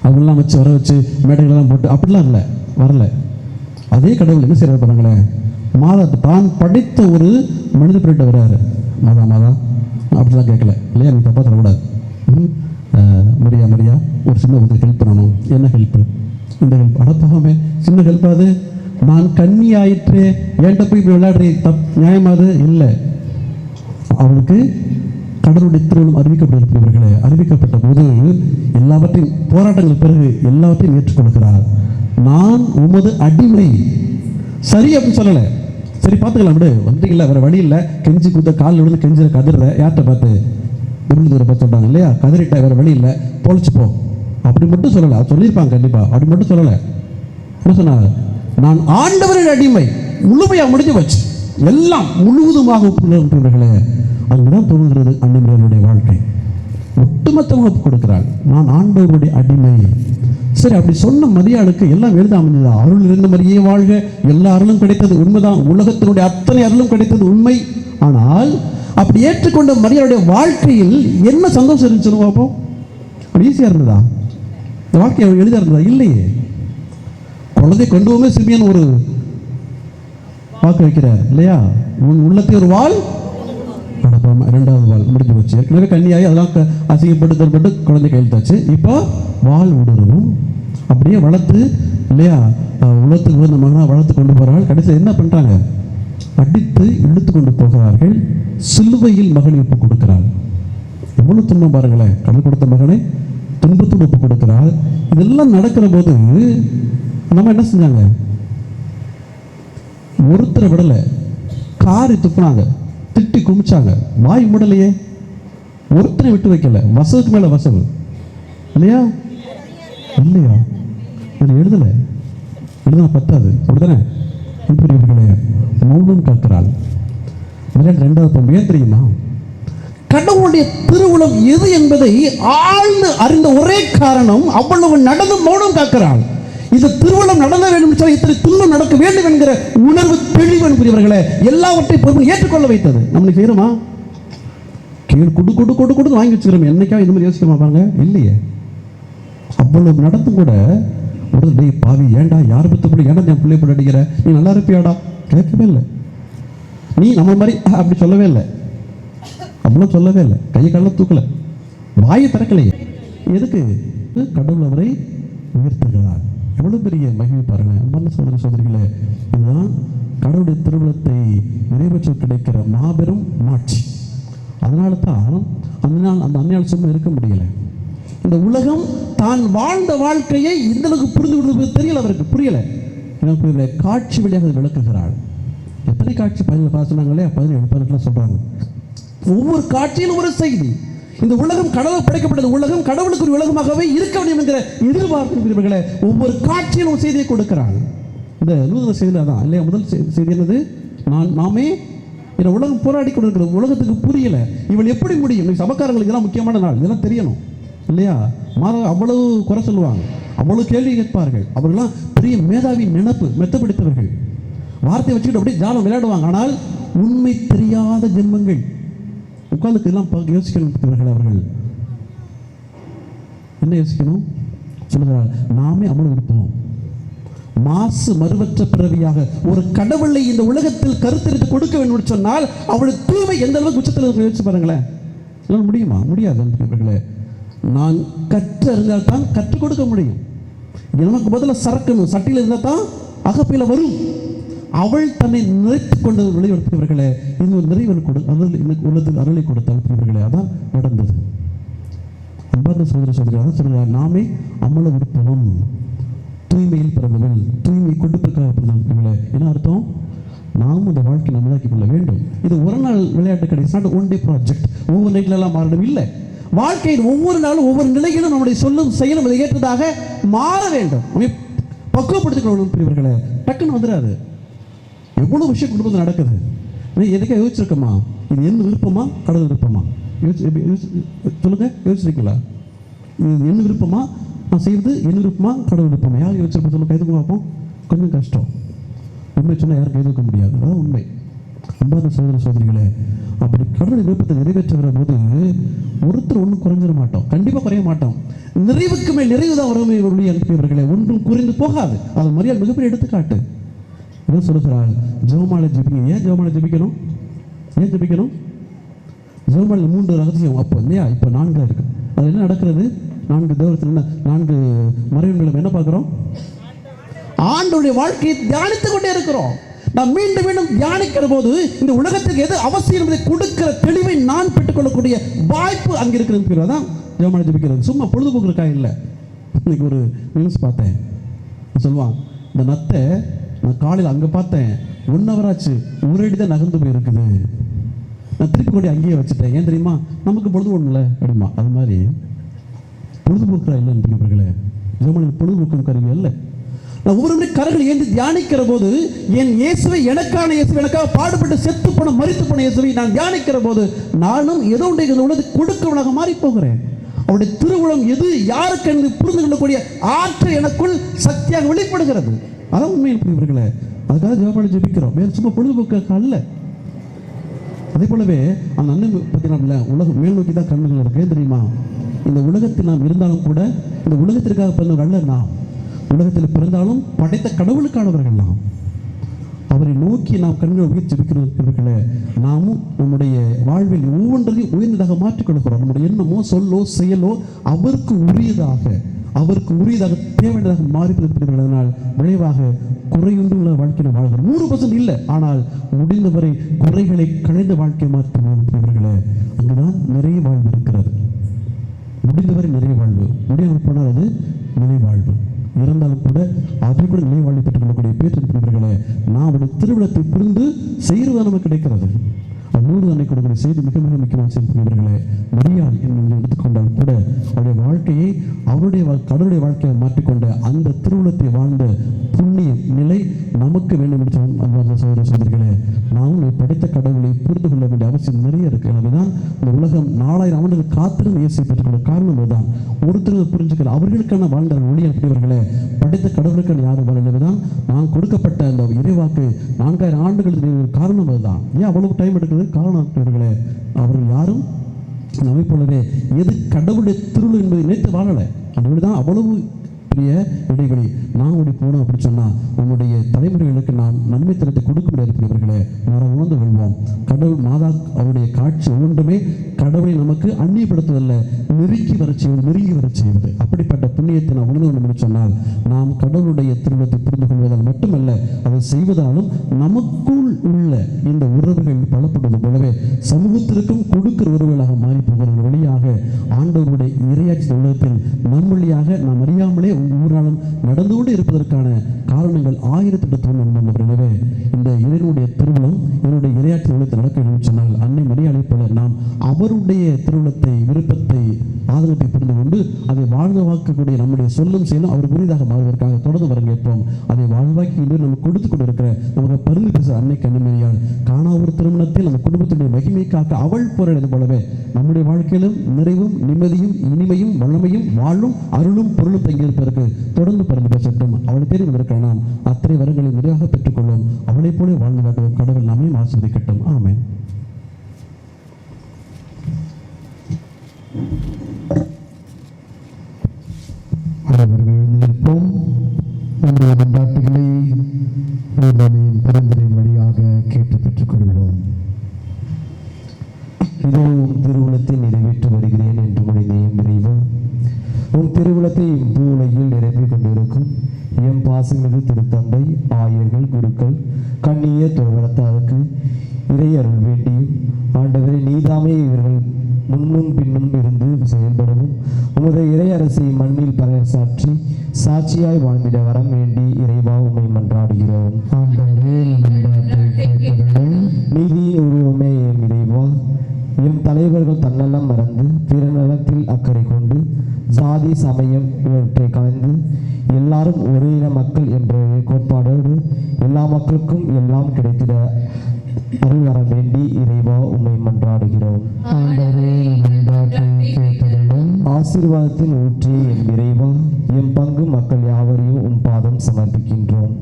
அவங்களெலாம் வச்சு வர வச்சு மேடைகளெல்லாம் போட்டு அப்படிலாம் இல்லை, வரல. அதே கடவுள் என்ன செய்யறாரு பாருங்களேன்? தான் படைத்த ஒரு மனித பிரிட்ட வர்றாரு. மாதா அப்படிலாம் கேட்கல இல்லையா? நீ தப்பா தரக்கூடாது. மரியா ஒரு சின்ன ஒரு ஹெல்ப் பண்ணணும். என்ன ஹெல்ப்பு? இந்த ஹெல்ப். அடப்பாகமே சின்ன ஹெல்ப் அது. நான் கண்ணி ஆயிற்று, ஏன்ட்ட போய் இப்படி விளையாடுறேன், நியாயமாது இல்லை. அவளுக்கு கடவுளுடைய திருமணம் அறிவிக்கப்படுகிறவர்களே, அறிவிக்கப்பட்ட போது எல்லாவற்றையும் போராட்டங்கள் பிறகு எல்லாவற்றையும் ஏற்றுக்கொள்கிறார். நான் உமது அடிமை. சரி அப்படின்னு சொல்லலை. சரி பார்த்துக்கலாம் விடு, வந்தீங்களா, வேற வழி இல்லை, கெஞ்சி கூத்த காலில் விழுந்து கெஞ்சிற கதிர யார்கிட்ட பார்த்து? விருந்தூரை பார்த்து சொல்கிறாங்க இல்லையா? கதிரிட்ட வேற வழி இல்லை, பொழைச்சிப்போ அப்படி மட்டும் சொல்லலை. அது சொல்லியிருப்பாங்க கண்டிப்பாக, அப்படி மட்டும் சொல்லலை. என்ன சொன்னாங்க? நான் ஆண்டவரின் அடிமை. முழுமையாக முடிஞ்சு வச்சு எல்லாம் முழுவதுமாக ஒப்புக்கொள்கிறவர்களே. அதுதான் தோன்றுகிறது அன்னையருடைய வாழ்க்கை. ஒட்டுமொத்தமாக ஒப்பு கொடுக்கிறாள். நான் ஆண்டவருடைய அடிமை. சரி, அப்படி சொன்ன மரியாளுக்கு எல்லாம் எழுத அமைந்ததா? அருள் இருந்த மாதிரியே வாழ்க, எல்லா அருளும் கிடைத்தது உண்மைதான், உலகத்தினுடைய அத்தனை அருளும் கிடைத்தது உண்மை. ஆனால் அப்படி ஏற்றுக்கொண்ட மரியாளுடைய வாழ்க்கையில் என்ன சந்தோஷம் இருந்துச்சு பார்ப்போம். அப்படி ஈஸியாக இருந்ததா? இந்த வாழ்க்கை எளிதாக இருந்ததா? இல்லையே. குழந்தை கொண்டு போமே சிமியன் ஒரு வாக்கு வைக்கிறார் இல்லையா? உன் உள்ளத்தை ஒரு வாழ், 2வது வாழ் முடிஞ்சு போச்சு. ஏற்கனவே கன்னியாகி அதெல்லாம் அசிங்கப்பட்டு தரப்பட்டு குழந்தை கையெழுத்தாச்சு. இப்போ வாழ் உடலும் அப்படியே வளர்த்து இல்லையா? உலகத்துக்கு வந்து மகனாக வளர்த்து கொண்டு போகிறாள். கடைசியில் என்ன பண்ணுறாங்க? அடித்து இழுத்து கொண்டு போகிறார்கள். சிலுவையில் மகனை ஒப்பு கொடுக்கிறாள். எவ்வளோ துன்பம் பாருங்களேன்! கடல் கொடுத்த மகனை துன்பத்தோடு ஒப்பு கொடுக்கிறாள். இதெல்லாம் நடக்கிற போது நம்ம என்ன செஞ்சாங்க? ஒருத்தரை விடலை, காரி துப்புனாங்க, திட்டி குமிச்சாங்க, வாய் மூடலையே, ஒருத்தரை விட்டு வைக்கல. வசவுக்கு மேல வசவு இல்லையா? இல்லையா? எழுதலை, எழுதுனா பத்தாது, அப்படித்தானே? மௌனம் காக்கிறாள். 2வது பண்பு ஏன் தெரியுமா? கடவுளுடைய திருவுளம் எது என்பதை ஆழ்ந்து அறிந்த ஒரே காரணம், அவ்வளவு நடந்து மௌனம் காக்கிறாள். இது திருவுளம் நடந்த வேண்டும், இத்தனை துன்பம் நடக்க வேண்டும் என்கிற உணர்வு தெளிவு என்பவர்களே எல்லாவற்றையும் பொறுப்பு ஏற்றுக்கொள்ள வைத்தது. நம்மளுக்கு செய்யணுமா? கீழ் கொடு கொடு கொடு கொடு வாங்கி வச்சுக்கிறோம். என்னைக்கா இந்த மாதிரி யோசிக்க மாட்டாங்க இல்லையே? அவ்வளவு நடந்தும் கூட ஒரு டே பாவி, ஏண்டா யார் பத்த பிள்ளை, ஏன்டா என் பிள்ளை போட்டு அடிக்கிற, நீ நல்லா இருப்பியாடா? கேட்கவே இல்லை. நீ நம்ம மாதிரி அப்படி சொல்லவே இல்லை, அவ்வளோ சொல்லவே இல்லை, கையை கால தூக்கல, வாயை திறக்கலையே. எதுக்கு? கடவுள் அவரை உயர்த்துகிறார். எவ்வளவு பெரிய மகிமை பாருங்க அன்பான சகோதர சகோதரிகளே. இதுதான் கடவுளுடைய திருவுளத்தை நிறைவேற்ற கிடைக்கிற மாபெரும் மாட்சி. அதனால தான் அந்த அன்னையால் சும்மா இருக்க முடியல. இந்த உலகம் தான் வாழ்ந்த வாழ்க்கையை இந்த அளவுக்கு புரிந்து கொள்வது தெரியல, அவருக்கு புரியல. எனக்கு காட்சி வழியாக விளக்குகிறாள். எத்தனை காட்சி? 17 சொன்னாங்களே, 17-18 சொல்றாங்க. ஒவ்வொரு காட்சியிலும் ஒரு செய்தி. இந்த உலகம் கடவுள் படைக்கப்பட்டது, உலகம் கடவுளுக்கு ஒரு உலகமாகவே இருக்க வேண்டும் என்கிற எதிர்பார்ப்புகளை ஒவ்வொரு காட்சியிலும் செய்தியை கொடுக்கிறாள். இந்த நூதன செய்தியில் தான் இல்லையா? முதல் செய்தி என்னது? நாமே இந்த உலகம் போராடி கொண்டிருக்கிறது, உலகத்துக்கு புரியல, இவள் எப்படி முடியும்? சபக்காரங்களுக்கு இதெல்லாம் முக்கியமான நாள், இதெல்லாம் தெரியணும். இல்லையா? மாறாக அவ்வளவு குறை சொல்லுவாங்க, அவ்வளவு கேள்வி கேட்பார்கள். அவர்கள்லாம் பெரிய மேதாவி, நினைப்பு மெத்த பிடித்தவர்கள், வார்த்தையை வச்சுக்கிட்டு அப்படியே ஜாலம் விளையாடுவாங்க. ஆனால் உண்மை தெரியாத ஜென்மங்கள். உட்கார்ந்துக்கு எல்லாம் யோசிக்கணும். அவர்கள் என்ன யோசிக்கணும் சொல்லுகிறார், நாமே அவ்வளவு இருப்போம். மாசு மறுவற்ற பிறவியாக ஒரு கடவுளை இந்த உலகத்தில் கருத்தரித்து கொடுக்க வேண்டும் என்று சொன்னால் அவளுடைய தூய்மை எந்த அளவுக்கு உச்சத்தில் யோசிச்சு பாருங்களேன். முடியுமா? முடியாது. நான் கற்றறிந்தால் தான் கற்றுக் கொடுக்க முடியும். நமக்கு பதிலாக சரக்கணும், சட்டியில் இருந்தால் தான் அகப்பையில் வரும். அவள் தன்னை நிறைத்து கொண்டு வெளிப்படுத்தியவர்களே, இன்னொரு நிறைவன் உள்ளது அருளை கொடுத்தால் அதான் நடந்தது. அன்பார்ந்த சகோதர சகோதரி, அதான் சொல்கிறார், நாமே அம்மள விருப்பம், தூய்மையில் பிறந்தவள், தூய்மை கொடுப்பதற்காக பிறந்தவர்களே. என்ன அர்த்தம்? நாமும் இந்த வாழ்க்கை நம்மளாக்கி கொள்ள வேண்டும். இது ஒரு நாள் விளையாட்டு கிடையாது, ஒன் டே ப்ராஜெக்ட். ஒவ்வொரு நைட்லாம் மாறணும் இல்லை. வாழ்க்கையில் ஒவ்வொரு நாளும் ஒவ்வொரு நிலையிலும் நம்முடைய சொல்லும் செயலும் அதை ஏற்றதாக மாற வேண்டும். பக்குவப்படுத்திக் கொள்ளணும் பிரிவர்களே. டக்குன்னு வந்துடாது. எவ்வளோ விஷயம் குடும்பத்தில் நடக்குது. எதுக்காக யோசிச்சிருக்கோமா? இது என்ன விருப்பமா, கடவுள் விருப்பமா? சொல்லுங்க, யோசிச்சிருக்கீங்களா? இது என்ன விருப்பமா, நான் செய்வது என்ன விருப்பமா, கடவுள் விருப்பமா? யார் யோசிச்சிருப்போம் சொல்லுங்க, கைதுக்கு பார்ப்போம். கொஞ்சம் கஷ்டம். உண்மை சொன்னால் யாரும் கைதுக்க முடியாது, அதான் உண்மை. அன்பார்ந்த சகோதர சகோதரிகளே, அப்படி கடவுள் விருப்பத்தை நிறைவேற்றுகிற போது ஒருத்தர் ஒன்றும் குறைஞ்சிட மாட்டோம், கண்டிப்பாக குறைய மாட்டோம். நிறைவுக்கு மேல் நிறைவு தான் வறுமை அனுப்பியவர்களே, ஒன்றும் குறைந்து போகாது. அது மரியாதை மிகப்பெரிய எடுத்துக்காட்டு. என்ன சொல்லுகிறாள்? ஜெபமாலை ஜெபிங்க. ஏன் ஜெபமாலை ஜெபிக்கணும்? ஏன் ஜெபிக்கணும்? ஜெபமாலையில் 3 ரகசியம் அப்போ இல்லையா? இப்போ 4 இருக்கு. அது என்ன நடக்கிறது? 4 தேவத்தில் என்ன, 4 மறைவுகளை என்ன பார்க்குறோம்? ஆண்டவருடைய வாழ்க்கையை தியானித்துக் கொண்டே இருக்கிறோம். நாம் மீண்டும் மீண்டும் தியானிக்கிற போது இந்த உலகத்துக்கு எது அவசியம் என்பதை கொடுக்கிற தெளிவை நான் பெற்றுக்கொள்ளக்கூடிய வாய்ப்பு அங்கே இருக்கிறது. தான் ஜெபமாலை ஜெபிக்கிறது. சும்மா பொழுதுபோக்குறதுக்காக இல்லை. இன்னைக்கு ஒரு நியூஸ் பார்த்தேன். சொல்லுவான், இந்த நத்தை நான் காலையில் அங்கே பார்த்தேன், 1 hour ஆச்சு, ஊரடி தான் நகர்ந்து போயிருக்குது, நான் திருப்பி கொண்டு அங்கேயே வச்சுட்டேன். ஏன் தெரியுமா? நமக்கு பொழுது ஒன்றும் இல்லை அப்படிமா. அது மாதிரி பொழுதுபோக்குறா இல்லைன்னு பிரிவுகளே. ஜெபமாலை பொழுதுபோக்கும் கருவி அல்ல. நான் ஒவ்வொரு முறை கரங்களை ஏந்தி தியானிக்கிற போது என் இயேசுவை, எனக்கான இயேசுவை, எனக்காக பாடுபட்டு செத்து போன மரித்து போன இயேசுவை நான் தியானிக்கிற போது நானும் ஏதோ ஒன்றை உள்ளது கொடுக்கவனாக மாறி போகிறேன். அவருடைய திருவுளம் எது, யாருக்கு என்று புரிந்து கொள்ளக்கூடிய ஆற்றல் எனக்குள் சக்தியாக வெளிப்படுகிறது. அதான் உண்மையில் பிரிவுகளே. அதுக்காக ஜெபமாலை ஜெபிக்கிறோம், வேறு சும்மா பொழுதுபோக்காக அல்ல. அதே போலவே அந்த அண்ணன் பார்த்தீங்கன்னா உலகம் மேல் நோக்கி தான் கண்ணுகள் இருக்கு. தெரியுமா? இந்த உலகத்தில் நாம் இருந்தாலும் கூட இந்த உலகத்திற்காக பிறந்தவர்கள் அல்ல. நாம் உலகத்தில் பிறந்தாலும் படைத்த கடவுளுக்கானவர்கள். நாம் அவரை நோக்கி நாம் கண்களை உயர்த்திருக்கிறவர்களே, நாமும் நம்முடைய வாழ்வில் ஒவ்வொன்றையும் உயர்ந்ததாக மாற்றிக்கொள்கிறோம். நம்முடைய எண்ணமோ சொல்லோ செயலோ அவருக்கு உரியதாக தேவையாக மாறிப்பதனால் விளைவாக குறையுள்ள வாழ்க்கையை வாழ்கிறோம். 100% இல்லை, ஆனால் முடிந்தவரை குறைகளை களைந்த வாழ்க்கை மாற்றுவர்களே, அங்குதான் நிறைய வாழ்வு இருக்கிறது. முடிந்தவரை நிறைய வாழ்வு, முடியாமல் போனால் அது நிலை வாழ்வு. இருந்தாலும் கூட அதை கூட நிலை வாழ்வு பெற்றுக் கொள்ளக்கூடிய பேற்றிருக்கிறவர்களே, நாம் அவருடைய திருவிழத்தை புரிந்து செய்வது நமக்கு கிடைக்கிறது. அது 100 அன்னை கொடுக்கிற செய்தி மிக மிக முக்கியமான செய்திருக்கிறவர்களே. மரியாள் என்று எடுத்துக்கொண்டால் கூட அவருடைய வாழ்க்கையை கடவுளுடைய வாழ்க்கையை மாற்றிக்கொண்ட அந்த திருவிழத்தை வாழ்ந்த புண்ணிய நிலை நமக்கு வேண்டும் என்று அன்பார்ந்த சகோதர சகோதரிகளே, நாமும் படைத்த கடவுளை புரிந்து கொள்ள வேண்டிய அவசியம் நிறைய இருக்கு. அதுதான் இந்த உலகம் 4000 ஆண்டுகள் காத்திருந்து இயேசுவை பெற்றுக்கொள்ள காரணம் அதுதான். ஒருத்தர் புரிஞ்சுக்கிற அவர்களுக்கான வாழ்ந்த ஒளியாளர்களே, படைத்த கடவுளுக்கான யாரும் வாழ்ந்ததுதான். நான் கொடுக்கப்பட்ட அந்த இறைவாக்கு 4000 ஆண்டுகளுக்கு காரணம் அதுதான். ஏன் அவ்வளவு டைம் எடுக்கிறது? காரணம் அவர்கள் யாரும் நம்மை போலவே எது கடவுளுடைய திருவிழா என்பதை நினைத்து வாழலை. அதுதான் அவ்வளவு பெரிய இடைவெளி. நாம் அப்படி போனோம் அப்படின்னு சொன்னால் நம்முடைய தலைமுறைகளுக்கு நாம் நன்மை தரத்தை கொடுக்க முடியாதவர்களே. நாம் உணர்ந்து கொள்வோம். கடவுள் மாதா அவருடைய காட்சி ஒன்றுமே கடவுளை நமக்கு அந்நியப்படுத்துவதில்லை, நெருங்கி வர செய்வது. அப்படிப்பட்ட புண்ணியத்தை நாம் உணர்ந்து கொண்டு என்று சொன்னால் நாம் கடவுளுடைய திருவிழத்தை புரிந்து கொள்வதால் மட்டுமல்ல, அதை செய்வதாலும் நமக்குள் உள்ள இந்த உறவுகள் பலப்படுவது போலவே சமூகத்திற்கும் கொடுக்கிற உறவுகளாக மாறி போகிறது வழியாக ஆண்டவருடைய இறையாட்சி உலகத்தில் நம் வழியாக நாம் அறியாமலே ஊராலும் நடந்து கொண்டு இருப்பதற்கான காரணங்கள் 1008 தோன்றும். எனவே இந்த இறைவனுடைய திருமணம் இவருடைய இரையாட்சி திருமணத்தை நடக்க வேண்டும் சொன்னால் அன்னை மரியாதை போல நாம் அவருடைய திருமணத்தை விருப்பத்தை ஆதரவை புரிந்து கொண்டு அதை வாழ்வாக்கக்கூடிய நம்முடைய சொல்லும் செயலும் அவர் புரிதாக மாறுவதற்காக தொடர்ந்து வரங்கேற்போம். அதை வாழ்வாக்கி இன்று நம்ம கொடுத்து கொண்டிருக்கிற நமக்கு பருந்து பேச அன்னை கன்னிமரியாள் காணா ஒரு திருமணத்தில் நம்ம குடும்பத்துடைய மகிமை காக்க அவள் போராடுவது போலவே நம்முடைய வாழ்க்கையிலும் நிறைவும் நிம்மதியும் இனிமையும் வல்லமையும் வாழும் அருளும் பொருளும் தங்கியிருப்பதற்கு தொடர்ந்து பருந்து பேசட்டும். அவளை தேடி வந்திருக்கிற நாம் அத்தனை வரங்களை நிறைவாக பெற்றுக்கொள்வோம். அவளைப் போல வாழ்ந்து காட்டுவோம். கடவுள் நம்மையும் ஆசீர்வதிக்கட்டும். ஆமென். அவர்கள் எழுந்திருப்போம். நம்முடைய கொண்டாட்டுகளை வேதனையின் பரிந்துரையின் வழியாக கேட்டு பெற்றுக் கொள்வோம். இதோ உம் திருவுளத்தை நிறைவேற்றி வருகிறேன் என்று மொழிந்தேன் இறைவா. உம் திருவுளத்தை பூவுலகில் நிரப்பிக் கொண்டிருக்கும் எம் பாசமிகு திருத்தந்தை, ஆயர்கள், குருக்கள், கண்ணிய துறவரத்தாருக்கு இறையருள் வேண்டியும் ஆண்டவரை நீதாமே இவர்கள் முன்னும் பின்னும் இருந்து செயல்படவும் உமது இறையரசை மண்ணில் பறைசாற்றி சாட்சியாய் வாழ்ந்திட வரம் வேண்டி இறைவா உம்மை மன்றாடுகிறோம். நீதியின் உருவமே எம் இறைவா. எம் தலைவர்கள் தன்னலம் மறந்து பிற நலத்தில் அக்கறை கொண்டு ஜாதி சமயம் இவற்றை கலந்து எல்லாரும் ஒரே இன மக்கள் என்ற கோட்பாடோடு எல்லா மக்களுக்கும் எல்லாம் கிடைத்திட அருள் வர வேண்டி இறைவா உம்மை மன்றாடுகிறோம். ஆசீர்வாதத்தின் ஊற்றி எம் இறைவா, எம் பங்கு மக்கள் யாவரையும் உம் பாதம் சமர்ப்பிக்கின்றோம்.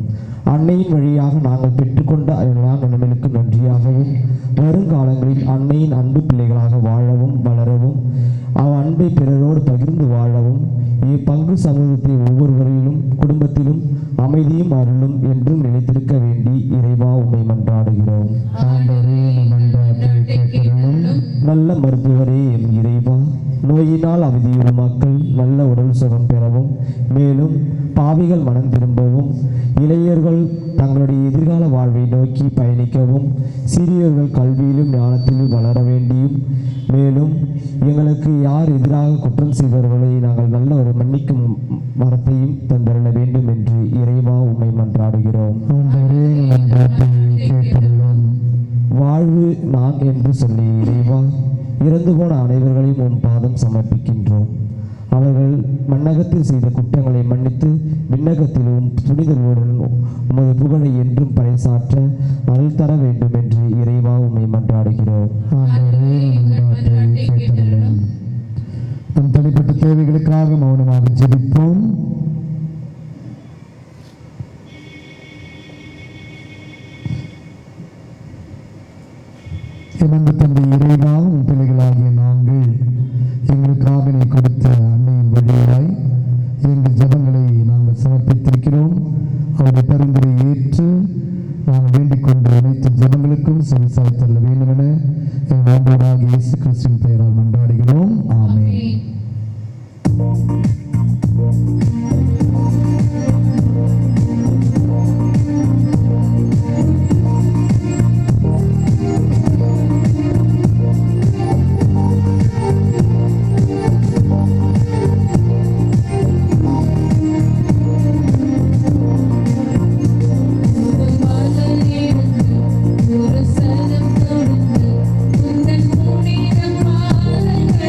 அன்னையின் வழியாக நாங்கள் பெற்றுக்கொண்ட எல்லா நன்மைகளுக்கு நன்றியாகவும் வருங்காலங்களில் அன்னையின் அன்பு பிள்ளைகளாக வாழவும் வளரவும் அவ் அன்பை பிறரோடு பகிர்ந்து வாழவும் இப்பங்கு சமூகத்தை ஒவ்வொருவரிலும் குடும்பத்திலும் அமைதியும் அருளும் என்றும் நிலைத்திருக்க வேண்டி இறைவா உம்மை மன்றாடுகிறோம். நல்ல மருத்துவரே எம் இறைவா, நோயினால் அவதியுறும் மக்கள் நல்ல உடல் சுகம் பெறவும் மேலும் பாவிகள் மனம் திரும்பவும் இளைஞர்கள் தங்களுடைய எதிர்கால வாழ்வை நோக்கி பயணிக்கவும் சிறியவர்கள் கல்வியிலும் ஞானத்திலும் வளர வேண்டியும் மேலும் எங்களுக்கு யார் எதிராக குற்றம் செய்தவர்களை நாங்கள் நல்ல ஒரு மன்னிக்கும் மரத்தையும் தந்தருள வேண்டும் என்று இறைவா உம்மை மன்றாடுகிறோம். வாழ்வு நான் என்று சொல்லி இறைவா, இறந்து போன அனைவர்களையும் உன் பாதம் சமர்ப்பிக்கின்றோம். அவர்கள் மண்ணகத்தில் செய்த குற்றங்களை மன்னித்து விண்ணகத்திலும் புனிதர்களுடன் உமது புகழை என்றும் பறைசாற்ற அருள் தர வேண்டும் என்று இறைவா உம்மை மன்றாடுகிறோம். நம் தனிப்பட்ட தேவைகளுக்காக மௌனமாக ஜெபிப்போம். எமது தந்தை இறைவா, உன் பிள்ளைகளாகிய நாங்கள் எங்களுக்காக நீ கொடுத்த அன்னையின் வழியாய் எங்கள் ஜெபங்களை நாங்கள் சமர்ப்பித்திருக்கிறோம். அவருடைய பரிந்துரை ஏற்று நாங்கள் வேண்டிக் கொண்ட அனைத்து ஜெபங்களுக்கும் செவிசாய்த்தள்ள வேண்டும் என எங்கள் ஆண்டவராகிய இயேசு கிறிஸ்துவின் பெயரால் மன்றாடுகிறோம். ஆமென். ஒரு சதம் தொடர்ந்து உந்தன் புனித பாதங்கள்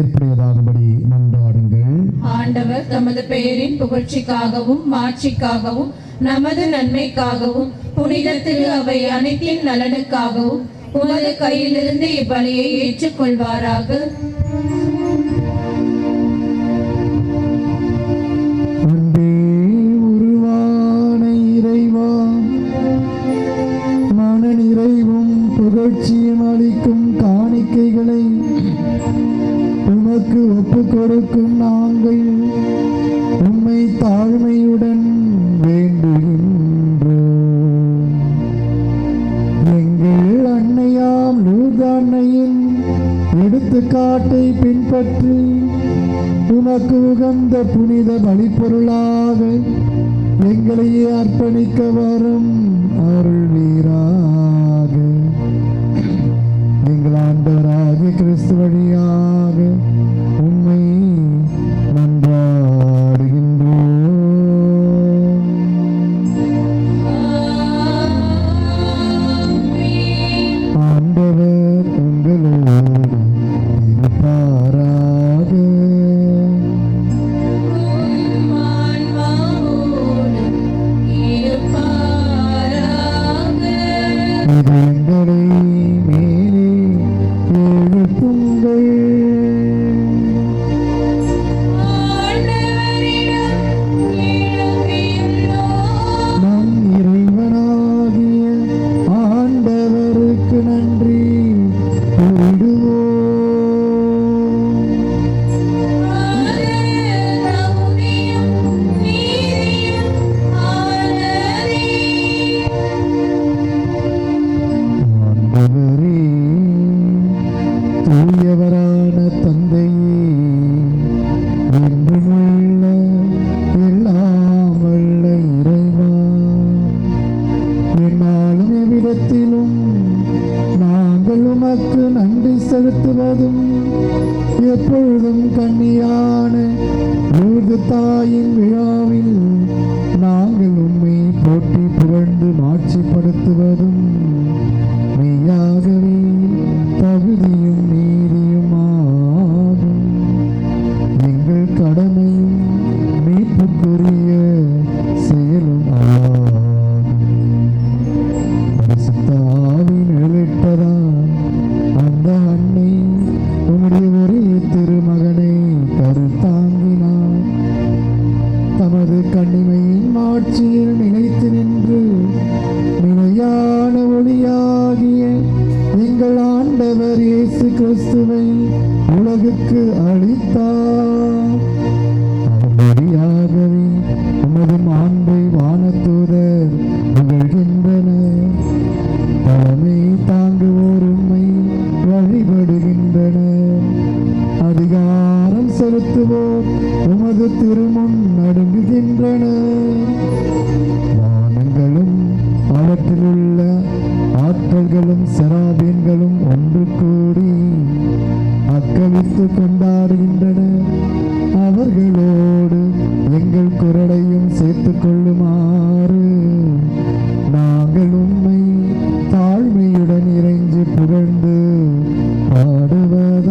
ஏற்புடையதாகும்படி மன்றாடுங்கள். ஆண்டவர் தமது பெயரின் புகழ்ச்சிக்காகவும் மாட்சிக்காகவும் நமது நன்மைக்காகவும் புனித திரு அவை அனைத்தின் நலனுக்காகவும் உமது கையிலிருந்து இப்பலியை ஏற்றுக்கொள்வாராக. அன்பே உருவான இறைவா, மன நிறைவும் புகழ்ச்சியும் அளிக்கும் காணிக்கைகளை உமக்கு ஒப்புக் கொடுக்கும் நாங்கள் உம்மை தாழ்மையுடன் வேண்டுகின்றோம். எங்கள் அன்னையாம் லூர்து அன்னையின் எடுத்துக்காட்டை பின்பற்றி உமக்கு உகந்த புனித பலிப்பொருளாக எங்களையே அர்ப்பணிக்க வரும் அருள்வீராக. எங்கள் ஆண்டவராகிய கிறிஸ்து வழியாக உம்மை மன்றாடுகின்றோம். ஆண்டவர் உங்களோடு இருப்பாராக. இது எங்களை மேலே எழுப்புங்கள். நம் இறைவனாகிய ஆண்டவருக்கு நன்றி கூறிடுவோம். ஆண்டவரே, தூயவரான தந்தையே, என்றுமுள்ள எல்லாம் வல்ல இறைவா, என்னாலும் எவ்விடத்திலும் நாங்கள் உமக்கு நன்றி செலுத்துவதும் எப்பொழுதும் கன்னியான லூர்து தாயின் விழாவில் நாங்கள் உம்மை போற்றி புகழ்ந்து மாட்சிப்படுத்துவதும் மெய்யாகவே தகுதியும் நீதியுமாகும். எங்கள் கடமையும் மீட்புக்குரிய செயலும் ஆகும். பரிசுத்த ஆவி நிழலிட்டதால் அந்த அன்னை உம்முடைய ஒரே திருமகனை கருத்தாங்கினார். தமது கன்னிமையின் மாட்சியில் நிலைத்து நின்று நிலையான ஒளியாகிய எங்கள் ஆண்டவர் இயேசு கிறிஸ்துவை உலகுக்கு அளித்தார். அவர் வழியாகவே உமது மாண்பை வானதூதர் புகழ்கின்றனர். தலைமை தாங்குவோர் உம்மை வழிபடுகின்றனர். அதிகாரம் செலுத்துவோர் உமது திருமுன் நடுங்குகின்றனர். வானங்களும் அவற்றிலுள்ள ஆற்றல்களும் செராபீன்களும் ஒன்று கூடி அக்களித்து கொண்டாடுகின்றனர். அவர்களோடு எங்கள் குரலையும் சேர்த்துக் கொள்ளுமாறு நாங்கள் உம்மை தாழ்மையுடன் இறைஞ்சி புகழ்ந்து பாடுவதாவது.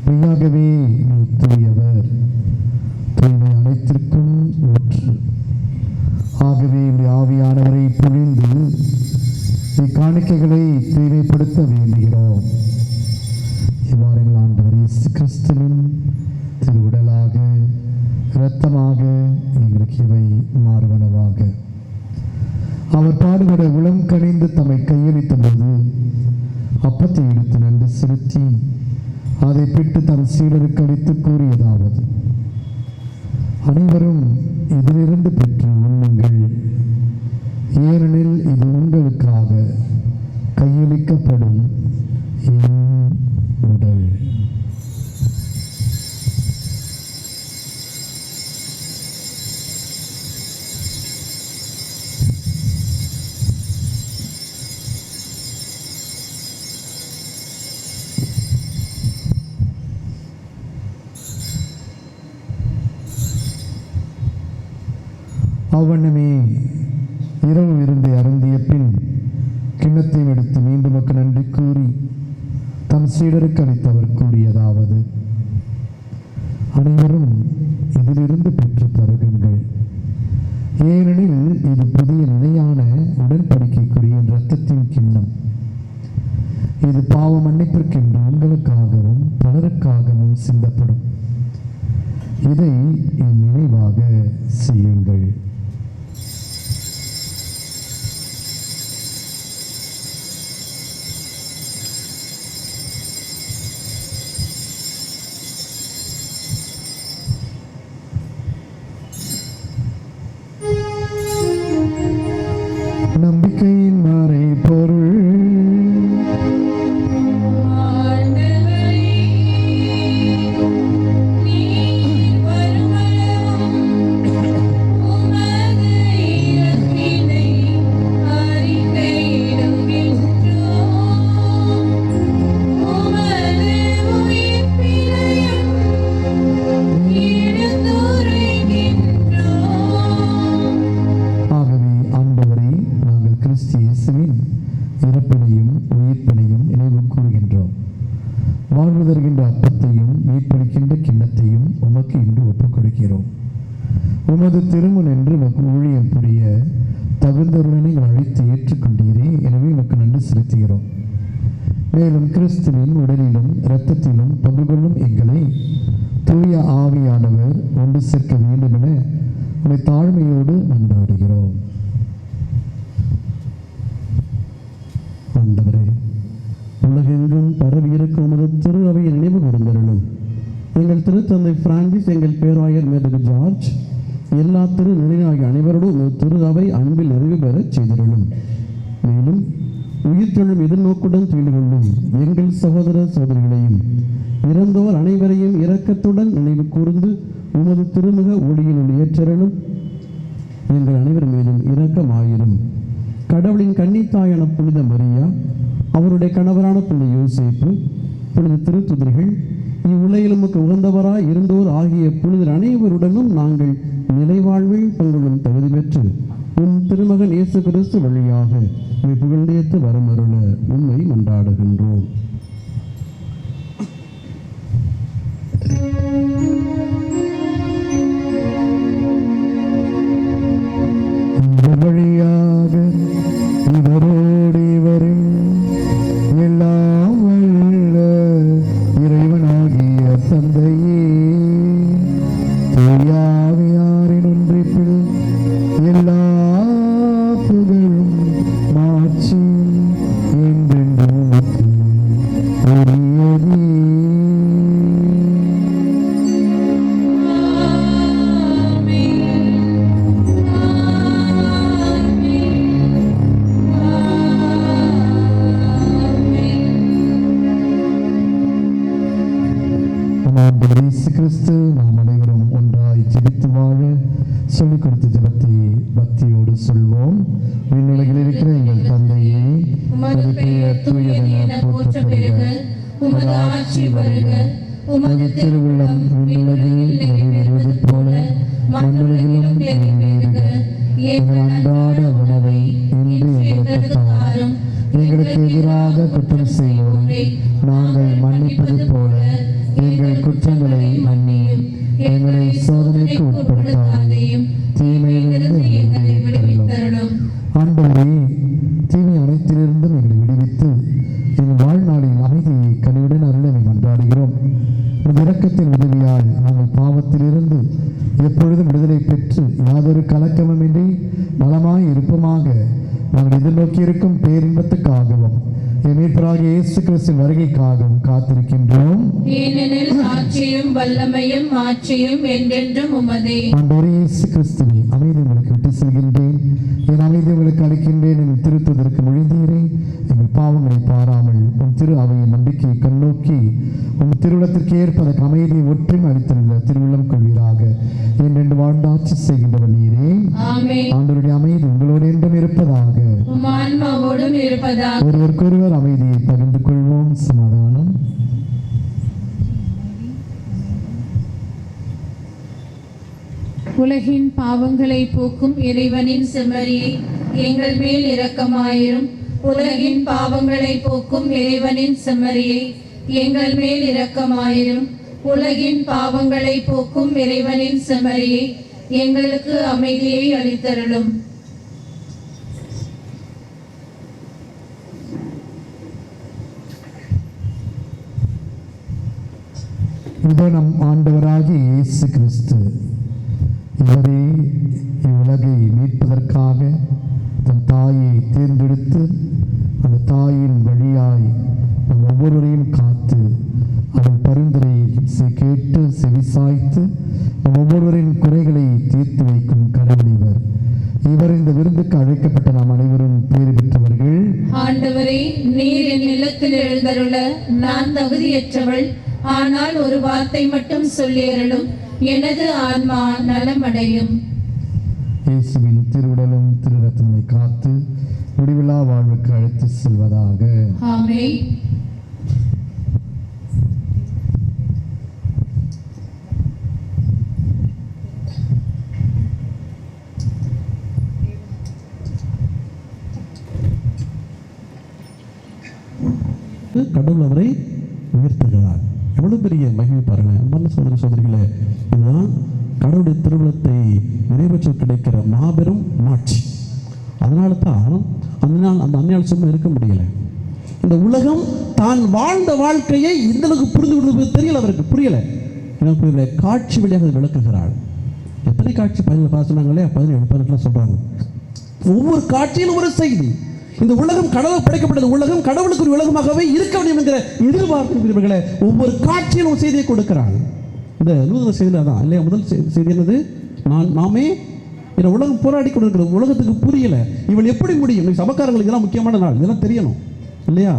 மெய்யாகவே நீ தூயவர், தூய்மை அனைத்திற்கும் ஊற்று. ஆகவே உடைய ஆவியானவரை பொழிந்து இக்காணிக்கைகளை தூய்மைப்படுத்த வேண்டுகிறோம். இவ்வாறு எங்கள் ஆண்டவர் இயேசு கிறிஸ்துவின் திருவுடலாக இரத்தமாக எங்களுக்கு இவை மாறுவனவாக. அவர் பாடுபட உளம் கனிந்து தம்மை கையளித்த போது அப்பத்தை எடுத்து நன்றி செலுத்தி அதை பிட்டு தம் சீடருக்கு அளித்து கூறியதாவது: அனைவரும் இதிலிருந்து பெற்று உண்ணுங்கள், ஏனெனில் இது உங்களுக்காக கையளிக்கப்படும் என் உடல். அவ்வண்ணமே இரவு விருந்தை அருந்திய பின் கிண்ணத்தை எடுத்து மீண்டும் நன்றி கூறி தம் சீடருக்கு அளித்தவர் கூறியதாவது: அனைவரும் இதிலிருந்து பெற்று பருகுங்கள், ஏனெனில் இது புதிய நிலையான உடன்படிக்கைக்குரிய இரத்தத்தின் கிண்ணம். இது பாவ மன்னிப்பிற்கென்று உங்களுக்காகவும் பலருக்காகவும் சிந்தப்படும். இதை என் நினைவாக செய்யுங்கள். நம்பிக்கையின் மறை பொருள் உமது திருமுன் என்று உமக்கு ஊழியம் புரிய தகுந்தவர்களை அழைத்து ஏற்றுக்கொண்டீரே, எனவே உமக்கு நன்றி செலுத்துகிறோம். மேலும் கிறிஸ்துவின் உடலிலும் இரத்தத்திலும் பங்கு கொள்ளும் எங்களை தூய ஆவியானவர் ஒன்று சேர்க்க வேண்டும் என உம்மை தாழ்மையோடு மன்றாடுகிறோம். ஆண்டவரே, உலகெங்கும் பரவி இருக்கும் உமது திரு அவையை நினைவு கூர்ந்தருளும். எங்கள் திருத்தந்தை பிரான்சிஸ், எங்கள் பேராயர் மேதகு ஜார்ஜ், எல்லா திரு நிலையாகிய அனைவரோடும் திரு அவை அன்பில் நிறைவு பெறச் செய்திருளும். மேலும் உயிர்த்தெழும் எதிர்நோக்குடன் துயில் கொள்ளும் எங்கள் சகோதர சகோதரிகளையும் இறந்தோர் அனைவரையும் இரக்கத்துடன் நினைவு கூர்ந்து உமது திருமுக ஒளியில் ஏற்றருளும். எங்கள் அனைவர் மீதும் இரக்கமாயிரும். கடவுளின் கன்னித்தாயான புனித மரியா, அவருடைய கணவரான புனித யோசேப்பு, புனித திருத்துதர்கள், இவ்வுலகில் உமக்கு உகந்தவராய் இருந்தோர் ஆகிய புனிதர் அனைவருடனும் நாங்கள் நிலைவாழ்வில் பங்குள்ளும் தகுதி பெற்று உம் திருமகன் இயேசு கிறிஸ்து வழியாக உம்மை புகழ்ந்தேத்து வரமருள உம்மை மன்றாடுகின்றோம். வழியாக இவரோடு இவரின் எல்லாம் வல்ல இறைவனாகிய தந்தையே, தூயாவியாரின் ஒன்றிப்பில் எல்லா புகழும் மாட்சியும் என்றென்றும் உமக்கு உரியதே. இயேசு கிறிஸ்து நாம் அனைவரும் ஒன்றாய் ஜெபித்து வாழ சொல்லிக் கொடுத்த ஜெபத்தை பக்தியோடு சொல்வோம். விண்ணுலகில் இருக்கிற எங்கள் தந்தையே, உமது பெயர் தூயதென போற்றப் பெறுக, உமது ஆட்சி வருக, உமது திருவுள்ளம் விண்ணுலகில் நிறைவேறுவது போல மண்ணுலகிலும் நிறைவேறுக. எங்கள் அன்றாட உணவை இன்று எங்களுக்கு தாரும். எங்களுக்கு எதிராக குற்றம் செய்வோரை நாங்கள் மன்னிப்பது போல எங்கள் குற்றங்களை மன்னியும். எங்களை சோதனைக்கு உட்படுத்தாதையும் தீமையிலிருந்து எங்களை விடுவித்தருளும். ஆண்டவரே, தீமை அனைத்திலிருந்தும் எங்களை விடுவித்து எங்கள் வாழ்நாளில் அமைதியை கனிவுடன் அருளை மன்றாடுகிறோம். உமது இரக்கத்தின் உதவியால் நாங்கள் பாவத்திலிருந்து எப்பொழுதும் விடுதலை பெற்று யாதொரு கலக்கமுமின்றி நலமாய் இருப்பமாக நாங்கள் எதிர்நோக்கி இருக்கும் பேரின்பத்துக்காகவும் என் மீட்பராகிய இயேசு கிறிஸ்துவின் வருகைக்காகவும் காத்திருக்கின்றோம். ஏனெனில் ஆட்சியும் வல்லமையும் மாட்சியும் என்றென்றும் உமதே. ஆண்டவரே இயேசு கிறிஸ்துவே, அமைதி உங்களுக்கு விட்டு செல்கின்றேன், என் அமைதி உங்களுக்கு அளிக்கின்றேன் என்று திருத்துவதற்கு மொழிந்தீரே. எங்கள் பாவங்களை பாராமல் உம் திரு அவையை நம்பிக்கையை கண்ணோக்கி உம் திருவுளத்திற்கு ஏற்பதற்கு அமைதியை ஒற்றுமை அளித்துள்ள திருவுள்ளம் கொள்வீராக. என்றென்று வாழ்ந்து ஆட்சி செய்கின்றவர் நீரே. ஆமென். ஆண்டவருடைய அமைதி உங்களோடு என்றும் இருப்பதாக. உம் ஆன்மாவோடும் இருப்பதாக. ஒருவருக்கொருவர் அமைதியை பகிர்ந்து கொள்வோம். சமாதானம். உலகின் பாவங்களை போக்கும் இறைவனின் செம்மறியை எங்கள் மேல் இரக்கமாயிரும். உலகின் பாவங்களை போக்கும் இறைவனின் செம்மறியை எங்கள் மேல் இரக்கமாயிரும். உலகின் பாவங்களை போக்கும் இறைவனின் செம்மறியை எங்களுக்கு அமைதியை அளித்தருளும். இதோ நம் ஆண்டவராகிய இயேசு கிறிஸ்து. இவரே இவ்வுலகை மீட்பதற்காக தன் தாயை தேர்ந்தெடுத்து அந்த தாயின் வழியாய் நம் ஒவ்வொருவரையும் காத்து அவள் பரிந்துரையை கேட்டு செவிசாய்த்து நம் ஒவ்வொருவரின் குறைகளை தீர்த்து வைக்கும் கடவுள் இவர். இவர் இந்த விருந்துக்கு அழைக்கப்பட்ட நாம் அனைவரும் பேறு பெற்றவர்கள். ஆண்டவரே, நீர் என் நிலத்தில் எழுந்தருள நான் தகுதியற்றவள். ஆனால் ஒரு வார்த்தை மட்டும் சொல்லியருளும், எனது ஆன்மா நலமடையும். இயேசுவின் திருவுடலும் திரு ரத்தத்தை காத்து முடிவில்லா வாழ்வுக்கு அழைத்து செல்வதாக. ஆமென். கடவுள் அவரை உயர்த்துகிறார். எவ்வளவு பெரிய மகிமை பாருங்க அன்பான சகோதர சகோதரிகளே. இதுதான் கடவுளுடைய திருவுளத்தை நிறைவேற்ற கிடைக்கிற மாபெரும் மாட்சி. அதனால தான் அந்த அன்னையால் சும்மா இருக்க முடியல. இந்த உலகம் தான் வாழ்ந்த வாழ்க்கையை இந்த அளவுக்கு புரிந்து கொள்வது தெரியல, அவருக்கு புரியல. எனக்கு புரியல. காட்சி வழியாக அதை விளக்குகிறாள். எத்தனை காட்சி 17 சொன்னாங்களே, 17 18 சொல்றாங்க. ஒவ்வொரு காட்சியிலும் ஒரு செய்தி. இந்த உலகம் கடவுள் படைக்கப்பட்டது உலகம் கடவுளுக்கு ஒரு உலகமாகவே இருக்க வேண்டும் என்கிற எதிர்பார்ப்புகளை ஒவ்வொரு காட்சியிலும் செய்தியை கொடுக்கிறாள். இந்த நூதன செய்தியில் தான் இல்லையா முதல் செய்தி என்னது? நாமே இந்த உலகம் போராடி கொண்டிருக்கிறது. உலகத்துக்கு புரியல இவள் எப்படி முடியும். சபக்காரங்களுக்கு இதெல்லாம் முக்கியமான நாள், இதெல்லாம் தெரியணும் இல்லையா?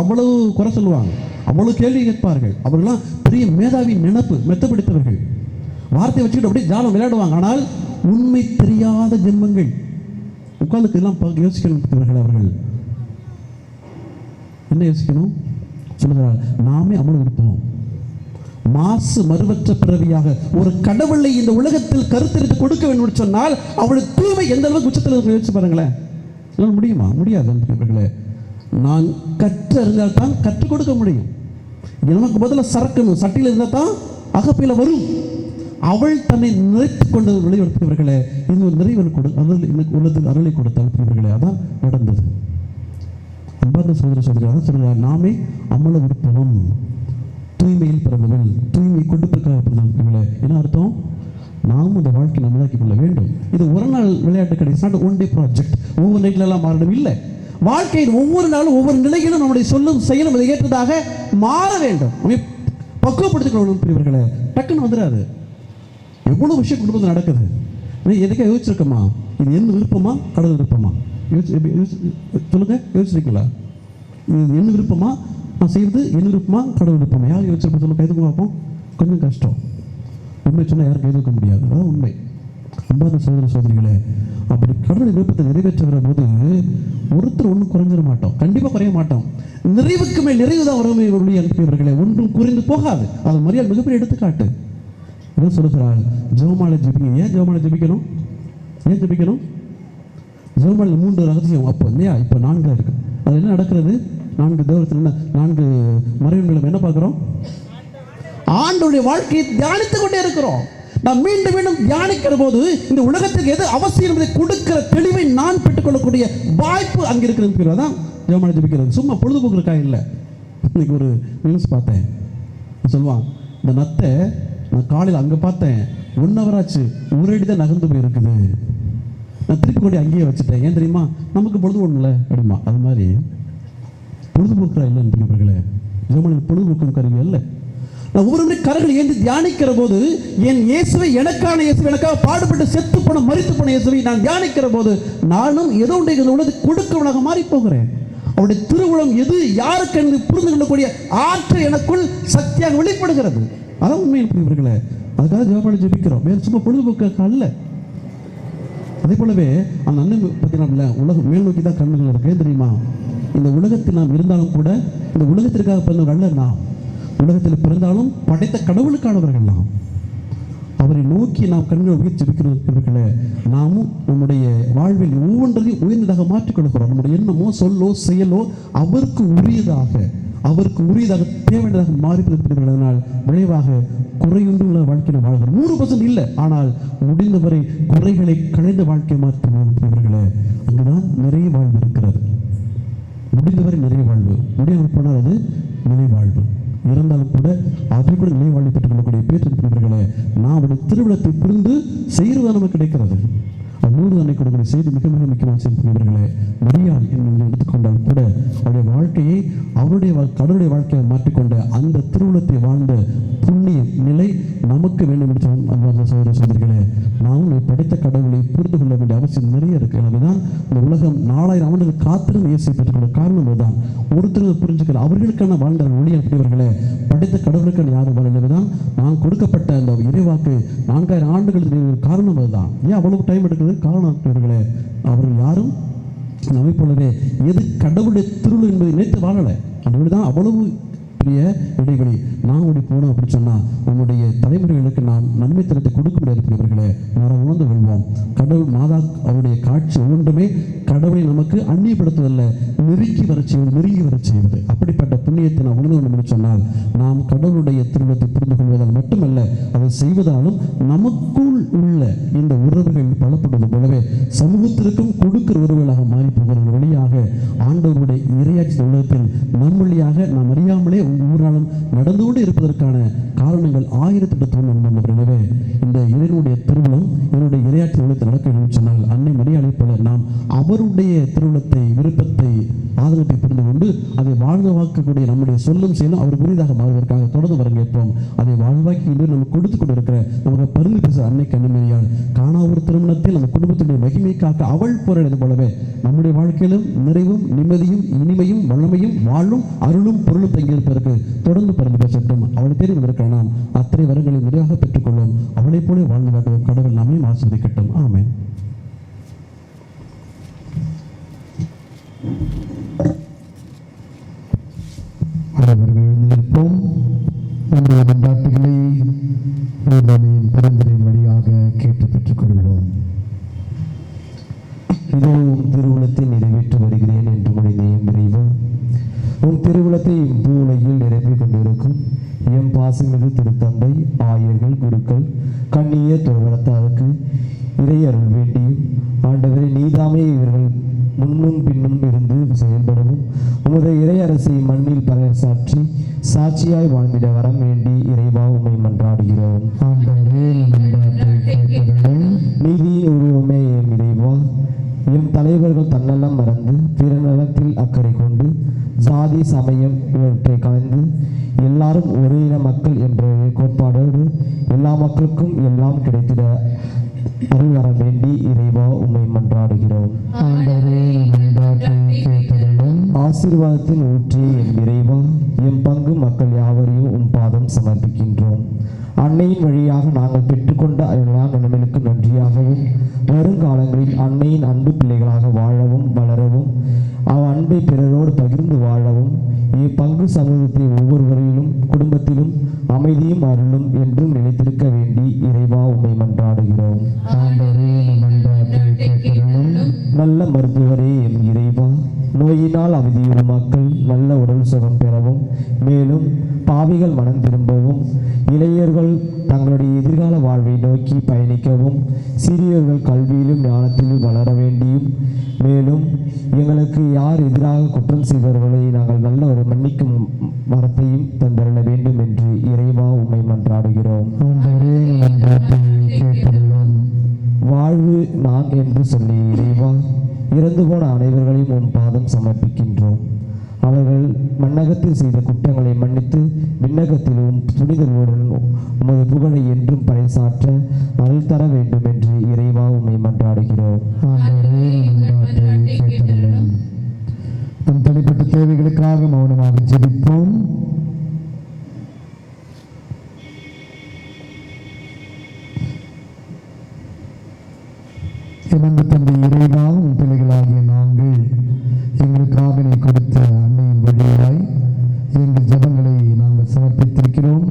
அவ்வளவு குறை சொல்லுவாங்க, அவ்வளவு கேள்வி கேட்பார்கள். அவர்கள்லாம் பெரிய மேதாவி நினைப்பு மெத்தப்படுத்தவர்கள், வார்த்தை வச்சுக்கிட்டு அப்படியே ஜாலம் விளையாடுவாங்க. ஆனால் உண்மை தெரியாத ஜென்மங்கள் உட்கார்ந்துக்கு எல்லாம் யோசிக்கணும். அவர்கள் என்ன யோசிக்கணும் சொல்லுகிறார்? நாமே அவ்வளவு இருப்போம். மாசு மறுவற்ற பிறவியாக ஒரு கடவுளை இந்த உலகத்தில் கருத்தரித்து கொடுக்க வேண்டும் என்று சொன்னால் அவளுக்கு தூய்மை எந்த அளவுக்கு உச்சத்தில் யோசிச்சு பாருங்களேன். முடியுமா? முடியாது. நான் கற்றறிந்தால் தான் கற்றுக் கொடுக்க முடியும். நமக்கு பதிலாக சரக்கு சட்டியில் இருந்தால் தான் அகப்பையில் வரும். அவள் தன்னை நிறைத்துக் கொண்டு வெளிப்படுத்தியவர்களே, இன்னொரு நிறைவன் உள்ளது அருளை கொடுத்தவர்களே, அதான் நடந்தது. அன்பார்ந்த சகோதர சகோதரி, அதான் சொல்கிறார், நாமே அம்மள விருப்பம் தூய்மையில் பிறந்தவள், தூய்மை கொண்டு பிறந்தவர்களே. என்ன அர்த்தம்? நாமும் இந்த வாழ்க்கை நம்மளாக்கி கொள்ள வேண்டும். இது ஒரு நாள் விளையாட்டு கிடையாது, ஒன் டே ப்ராஜெக்ட். ஒவ்வொரு நைட்லாம் மாறணும் இல்லை. வாழ்க்கையில் ஒவ்வொரு நாளும் ஒவ்வொரு நிலையிலும் நம்முடைய சொல்லும் செயலும் அதை ஏற்றதாக மாற வேண்டும். பக்குவப்படுத்திக் கொள்ளணும் பிரிவர்களே. டக்குன்னு வந்துடாது. எவ்வளோ விஷயம் குடும்பத்தில் நடக்குது. எதுக்காக யோசிச்சிருக்கோமா? இது என்ன விருப்பமா கடவுள் விருப்பமா? சொல்லுங்க, யோசிச்சிருக்கீங்களா? இது என்ன விருப்பமா நான் செய்வது? என்ன விருப்பமா கடவுள் விருப்பமா? யார் யோசிச்சிருப்போம் சொல்லுங்க, கைதுக்கு பார்ப்போம். கொஞ்சம் கஷ்டம். உண்மை சொன்னால் யாரும் கைதுக்க முடியாது, அதான் உண்மை. அன்பான சகோதர சகோதரிகளே, அப்படி கடவுள் விருப்பத்தை நிறைவேற்றுகிற போது ஒருத்தர் ஒன்றும் குறைஞ்சிட மாட்டோம், கண்டிப்பாக குறைய மாட்டோம். நிறைவுக்கு மேல் நிறைவு தான் வறுமை அனுப்பியவர்களே, ஒன்றும் குறைந்து போகாது. அது மரியாதை மிகப்பெரிய எடுத்துக்காட்டு. என்ன சொல்லுகிறாள்? ஜெபமாலை ஜெபிங்க. ஏன் ஜெபமாலை ஜெபிக்கணும்? ஏன் ஜெபிக்கணும்? ஜெபமாலையில் 3 ரகசியம் அப்போ இல்லையா? இப்போ 4 இருக்கு. அது என்ன நடக்கிறது? 4 தேவத்தில் என்ன 4 மறைவுகளை என்ன பார்க்குறோம்? ஆண்டவருடைய வாழ்க்கையை தியானித்துக் கொண்டே இருக்கிறோம். நான் மீண்டும் மீண்டும் தியானிக்கிற போது இந்த உலகத்துக்கு எது அவசியம் என்பதை கொடுக்கிற தெளிவை நான் பெற்றுக்கொள்ளக்கூடிய வாய்ப்பு அங்கே இருக்கிறது. தான் ஜெபமாலை ஜெபிக்கிறது சும்மா பொழுதுபோக்குறதுக்காக இல்லை. இன்னைக்கு ஒரு நியூஸ் பார்த்தேன், சொல்லுவான் இந்த நத்தை நான் காலையில் அங்கே பார்த்தேன் 1 hour ஆச்சு, ஒரு அடி தான் நகர்ந்து போயிருக்குது, நான் திருப்பி கொண்டு அங்கேயே வச்சுட்டேன். ஏன் தெரியுமா? நமக்கு பொழுது ஒன்றும் இல்லை அப்படிமா. அது மாதிரி பொழுதுபோக்குறா இல்லைன்னு பிரியவர்களே, ஜெபமாலை பொழுதுபோக்கும் கருவி அல்ல. நான் ஒவ்வொரு முறை கரங்களை ஏந்தி தியானிக்கிற போது என் இயேசுவை, எனக்கான இயேசுவை, எனக்காக பாடுபட்டு செத்து போன மரித்து போன இயேசுவை நான் தியானிக்கிற போது நானும் ஏதோ ஒன்றை உள்ளது கொடுக்கவனாக மாறி போகிறேன். அவருடைய திருவுளம் எது யாருக்கு என்று புரிந்து கொள்ளக்கூடிய ஆற்றல் எனக்குள் சக்தியாக வெளிப்படுகிறது. அதான் உண்மையில் புரியுவர்களே, அதுக்காக ஜெபமாலை ஜெபிக்கிறோம், வேறு சும்மா பொழுதுபோக்காக அல்ல. அதே போலவே அந்த அண்ணன் பார்த்தீங்கன்னா உலகம் மேல் நோக்கி தான் கண்ணுகள் இருக்கு. தெரியுமா? இந்த உலகத்தில் நாம் இருந்தாலும் கூட இந்த உலகத்திற்காக பிறந்தவர்கள் அல்ல. நாம் உலகத்தில் பிறந்தாலும் படைத்த கடவுளுக்கானவர்கள். நாம் அவரை நோக்கி நாம் கண்களை உயர்த்திருக்கிறவர்களே, நாமும் நம்முடைய வாழ்வில் ஒவ்வொன்றையும் உயர்ந்ததாக மாற்றிக்கொள்கிறோம். நம்முடைய எண்ணமோ சொல்லோ செயலோ அவருக்கு உரியதாக தேவையாக மாறிப்பதனால் விளைவாக குறையுள்ள வாழ்க்கையை வாழ்கிறோம். 100% இல்லை, ஆனால் முடிந்தவரை குறைகளை களைந்த வாழ்க்கை மாற்றுவர்களே, அங்குதான் நிறைய வாழ்வு இருக்கிறது. முடிந்தவரை நிறைய வாழ்வு, முடியாமல் போனால் அது நிலை வாழ்வு. இருந்தாலும் கூட அதை கூட நிலை வாழ்வு பெற்றுக் கொள்ளக்கூடிய பேற்றிருக்கிறவர்களே, நாம் அவருடைய திருவிழத்தை புரிந்து செய்வது நமக்கு கிடைக்கிறது. நூறு அன்னை கொடுக்கிற செய்தி மிக மிக முக்கியமான செய்திகளே. மரியாள் என்று எடுத்துக்கொண்டால் கூட அவருடைய வாழ்க்கையை கடவுளுடைய வாழ்க்கையை மாற்றிக்கொண்ட அந்த திருவுளத்தை வாழ்ந்த புண்ணிய நிலை நமக்கு வேண்டும் என்று அன்பார்ந்த சகோதர சகோதரிகளே, நாமும் படித்த கடவுளை புரிந்து கொள்ள வேண்டிய அவசியம் நிறைய இருக்கு. எனவேதான் இந்த உலகம் 4000 ஆண்டுகள் காத்திருந்து இயேசுவை பெற்றுக்கொள்ள காரணம் அதுதான். ஒருத்தர் புரிஞ்சுக்கிற அவர்களுக்கான வாழ்ந்த ஒளியர்களே, படித்த கடவுளுக்கான யாரும் வாழ்ந்ததுதான். நான் கொடுக்கப்பட்ட அந்த இறைவாக்கு 4000 ஆண்டுகளுக்கு காரணம் அதுதான். ஏன் அவ்வளவு டைம் எடுக்கிறது? காரணம் அவர்கள் யாரும் நம்மை போலவே எது கடவுளுடைய திருவிழா என்பதை நினைத்து வாழலை. அதுதான் அவ்வளவு பெரிய இடைவெளி. நாம் அப்படி போனோம் அப்படின்னு சொன்னால் நம்முடைய தலைமுறைகளுக்கு நாம் நன்மை தரத்தை கொடுக்க முடியாதவர்களே, நாம் உணர்ந்து கொள்வோம். கடவுள் மாதா அவருடைய காட்சி ஒன்றுமே கடவுளை நமக்கு அந்நியப்படுத்துவதில்லை, நெருங்கி வர செய்வது. அப்படிப்பட்ட புண்ணியத்தை நாம் உணர்ந்து கொண்டு சொன்னால் நாம் கடவுளுடைய திருவிழத்தை புரிந்து கொள்வதால் மட்டுமல்ல, அதை செய்வதாலும் நமக்குள் உள்ள இந்த உறவுகள் பலப்படுவது போலவே சமூகத்திற்கும் கொடுக்கிற உறவுகளாக மாறி போகிறது. வழியாக ஆண்டவருடைய இறையாட்சி உலகத்தில் நம் வழியாக நாம் அறியாமலே ஊராலும் நடந்து கொண்டு இருப்பதற்கான காரணங்கள் 1008 தோன்றும். எனவே இந்த இறைவனுடைய திருவிழம் என்னுடைய இறையாட்சி உலகத்தில் நடக்க வேண்டும் சொன்னால் அன்னை மரியாதை போல நாம் அவருடைய திருவிழத்தை, விருப்பத்தை, ஆதரத்தை புரிந்து கொண்டு அதை வாழ்வாக்கக்கூடிய நம்முடைய சொல்லும் செயலும் அவர் புரிதாக மாறுவதற்காக தொடர்ந்து வரங்கேற்போம். அதை வாழ்வாக்கி இன்று நம்ம கொடுத்து கொண்டிருக்கிற நமக்கு பருந்து பேச அன்னை கன்னிமரியாள் காணா ஒரு திருமணத்தில் நம்ம குடும்பத்துடைய மகிமை காக்க அவள் போராடுவது போலவே நம்முடைய வாழ்க்கையிலும் நிறைவும் நிம்மதியும் இனிமையும் வல்லமையும் வாழும் அருளும் பொருளும் தங்கியிருப்பதற்கு தொடர்ந்து பருந்து பேசட்டும். அவளை தேடி வந்திருக்கிற நாம் அத்தனை வரங்களை நிறைவாக பெற்றுக்கொள்வோம். அவளைப் போல வாழ்ந்து காட்டுவோம். கடவுள் நம்மையும் ஆசீர்வதிக்கட்டும். ஆமென். அனைவரும் எழுந்திருப்போம். நம்முடைய கொண்டாட்டுகளை பிறந்தரின் வழியாக கேட்டு பெற்றுக் கொள்வோம். இதோ உம் திருவுளத்தை நிறைவேற்றி வருகிறேன் என்று மொழிந்தேன் இறைவா. உம் திருவுளத்தை பூலையில் நிரப்பிக் கொண்டிருக்கும் எம் பாசமிகு திருத்தந்தை, ஆயர்கள், குருக்கள், கண்ணிய துறவரத்தாருக்கு இறையருள் வேண்டியும் ஆண்டவரை நீதாமே இவர்கள் முன்னும் பின்னும் இருந்து செயல்படவும் உமது இறையரசை மண்ணில் பறைசாற்றி சாட்சியாய் வாழ்ந்திட வரம் வேண்டி இறைவா உம்மை மன்றாடுகிறோம். நீதியின் உருவமே எம் இறைவா, எம் தலைவர்கள் தன்னலம் மறந்து பிற நலத்தில் அக்கறை கொண்டு ஜாதி சமயம் இவற்றை கலந்து எல்லாரும் ஒரே இன மக்கள் என்ற கோட்பாடோடு எல்லா மக்களுக்கும் எல்லாம் கிடைத்திட அருள் வர வேண்டி இறைவா உம்மை மன்றாடுகிறோம். ஆசீர்வாதத்தின் ஊற்றி எம் இறைவா, எம் பங்கு மக்கள் யாவரையும் உம் பாதம் சமர்ப்பிக்கின்றோம். அன்னையின் வழியாக நாங்கள் பெற்றுக்கொண்ட எல்லா நன்மைகளுக்கு நன்றியாகவும் வருங்காலங்களில் அன்னையின் அன்பு பிள்ளைகளாக வாழவும் வளரவும் அவ் அன்பை பிறரோடு பகிர்ந்து வாழவும் இப்பங்கு சமூகத்தை ஒவ்வொருவரிலும் குடும்பத்திலும் அமைதியும் அருளும் என்றும் நிலைத்திருக்க வேண்டி இறைவா உம்மை மன்றாடுகிறோம். நல்ல மருத்துவரே எம் இறைவா, நோயின் நோயினால் அவதியுறும் மக்கள் நல்ல உடல் சுகம் பெறவும், மேலும் பாவிகள் மனம் திரும்பவும், இளைஞர்கள் தங்களுடைய எதிர்கால வாழ்வை நோக்கி பயணிக்கவும், சிறியவர்கள் கல்வியிலும் ஞானத்திலும் வளர வேண்டியும், மேலும் எங்களுக்கு யார் எதிராக குற்றம் செய்தவர்களை நாங்கள் நல்ல ஒரு மன்னிக்கும் வரத்தையும் தந்தருள வேண்டும் என்று இறைவா உம்மை மன்றாடுகிறோம். ஆண்டவரே, எங்கள் மன்றாட்டை கேட்டருளும். வாழ்வு நான் என்று சொல்லி இறைவா இறந்து போன அனைவர்களையும் உன் பாதம் சமர்ப்பிக்கின்றோம். அவர்கள் மண்ணகத்தில் செய்த குற்றங்களை மன்னித்து விண்ணகத்திலும் புனிதர்களுடன் உமது புகழை என்றும் பறைசாற்ற அருள் தர வேண்டும் என்று இறைவா உம்மை மன்றாடுகிறோம். ஆண்டவரே, எங்கள் மன்றாட்டை கேட்டருளும். நம் தனிப்பட்ட தேவைகளுக்காக மௌனமாக ஜெபிப்போம். எமது தந்தை இறைவா, உம் பிள்ளைகளாகிய நாங்கள் எங்களுக்காக நீ கொடுத்த அன்னையின் வழியாய் எங்கள் ஜெபங்களை நாங்கள் சமர்ப்பித்திருக்கிறோம்.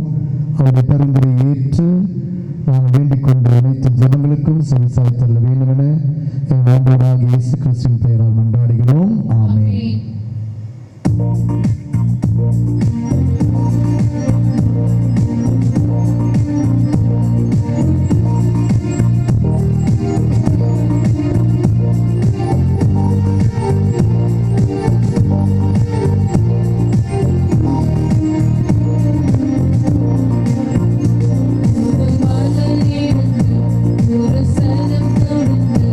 அவருடைய பரிந்துரை ஏற்று நாங்கள் வேண்டிக் கொண்ட அனைத்து ஜெபங்களுக்கும் செவிசாய்த்தள்ள வேண்டும் என எங்கள் ஆண்டவராகிய இயேசு கிறிஸ்துவின் பெயரால் மன்றாடுகிறோம். ஆமென். ஒரு சரம் தொடுத்து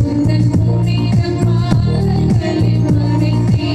உந்தன் புனிதம் பாதங்களில் மறைத்தே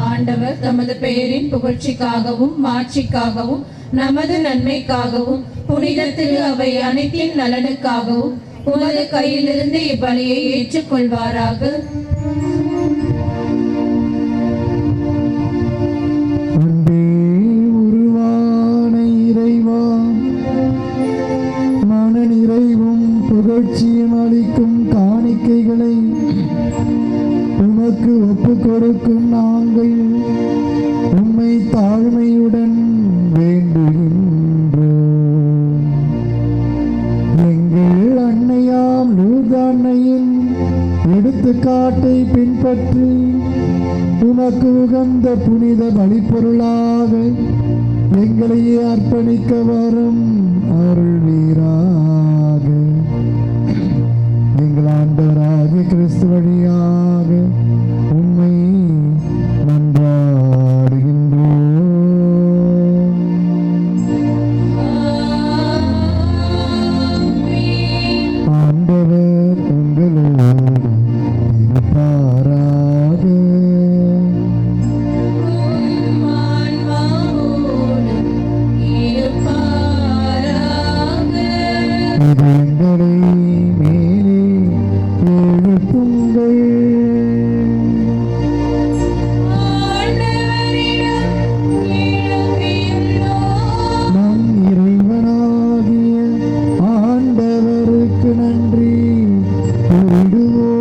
ஆண்டவர் தமது பெயரின் புகழ்ச்சிக்காகவும் மாட்சிக்காகவும் நமது நன்மைக்காகவும் புனித திரு அவை அனைத்தின் நலனுக்காகவும் உமது கையிலிருந்து இப்பலியை ஏற்றுக்கொள்வாராக. அன்பே உருவான இறைவா, மன நிறைவும் புகழ்ச்சியும் அளிக்கும் காணிக்கைகளை உமக்கு ஒப்புக் கொடுக்கும் நாங்கள் உம்மை தாழ்மையுடன் வேண்டுகின்றோம். எங்கள் அன்னையாம் லூர்து அன்னையின் எடுத்துக்காட்டை பின்பற்றி உமக்கு உகந்த புனித பலிப்பொருளாக எங்களையே அர்ப்பணிக்க வரும் அருள்வீராக. எங்கள் ஆண்டவராகிய கிறிஸ்து வழியாக உம்மை மன்றாடுகின்றோம். ஆண்டவர் உங்களோடு இருப்பாராக. இது எங்களை மேலே எழுப்புங்கள். நம் இறைவனாகிய ஆண்டவருக்கு நன்றி கூறிடுவோம்.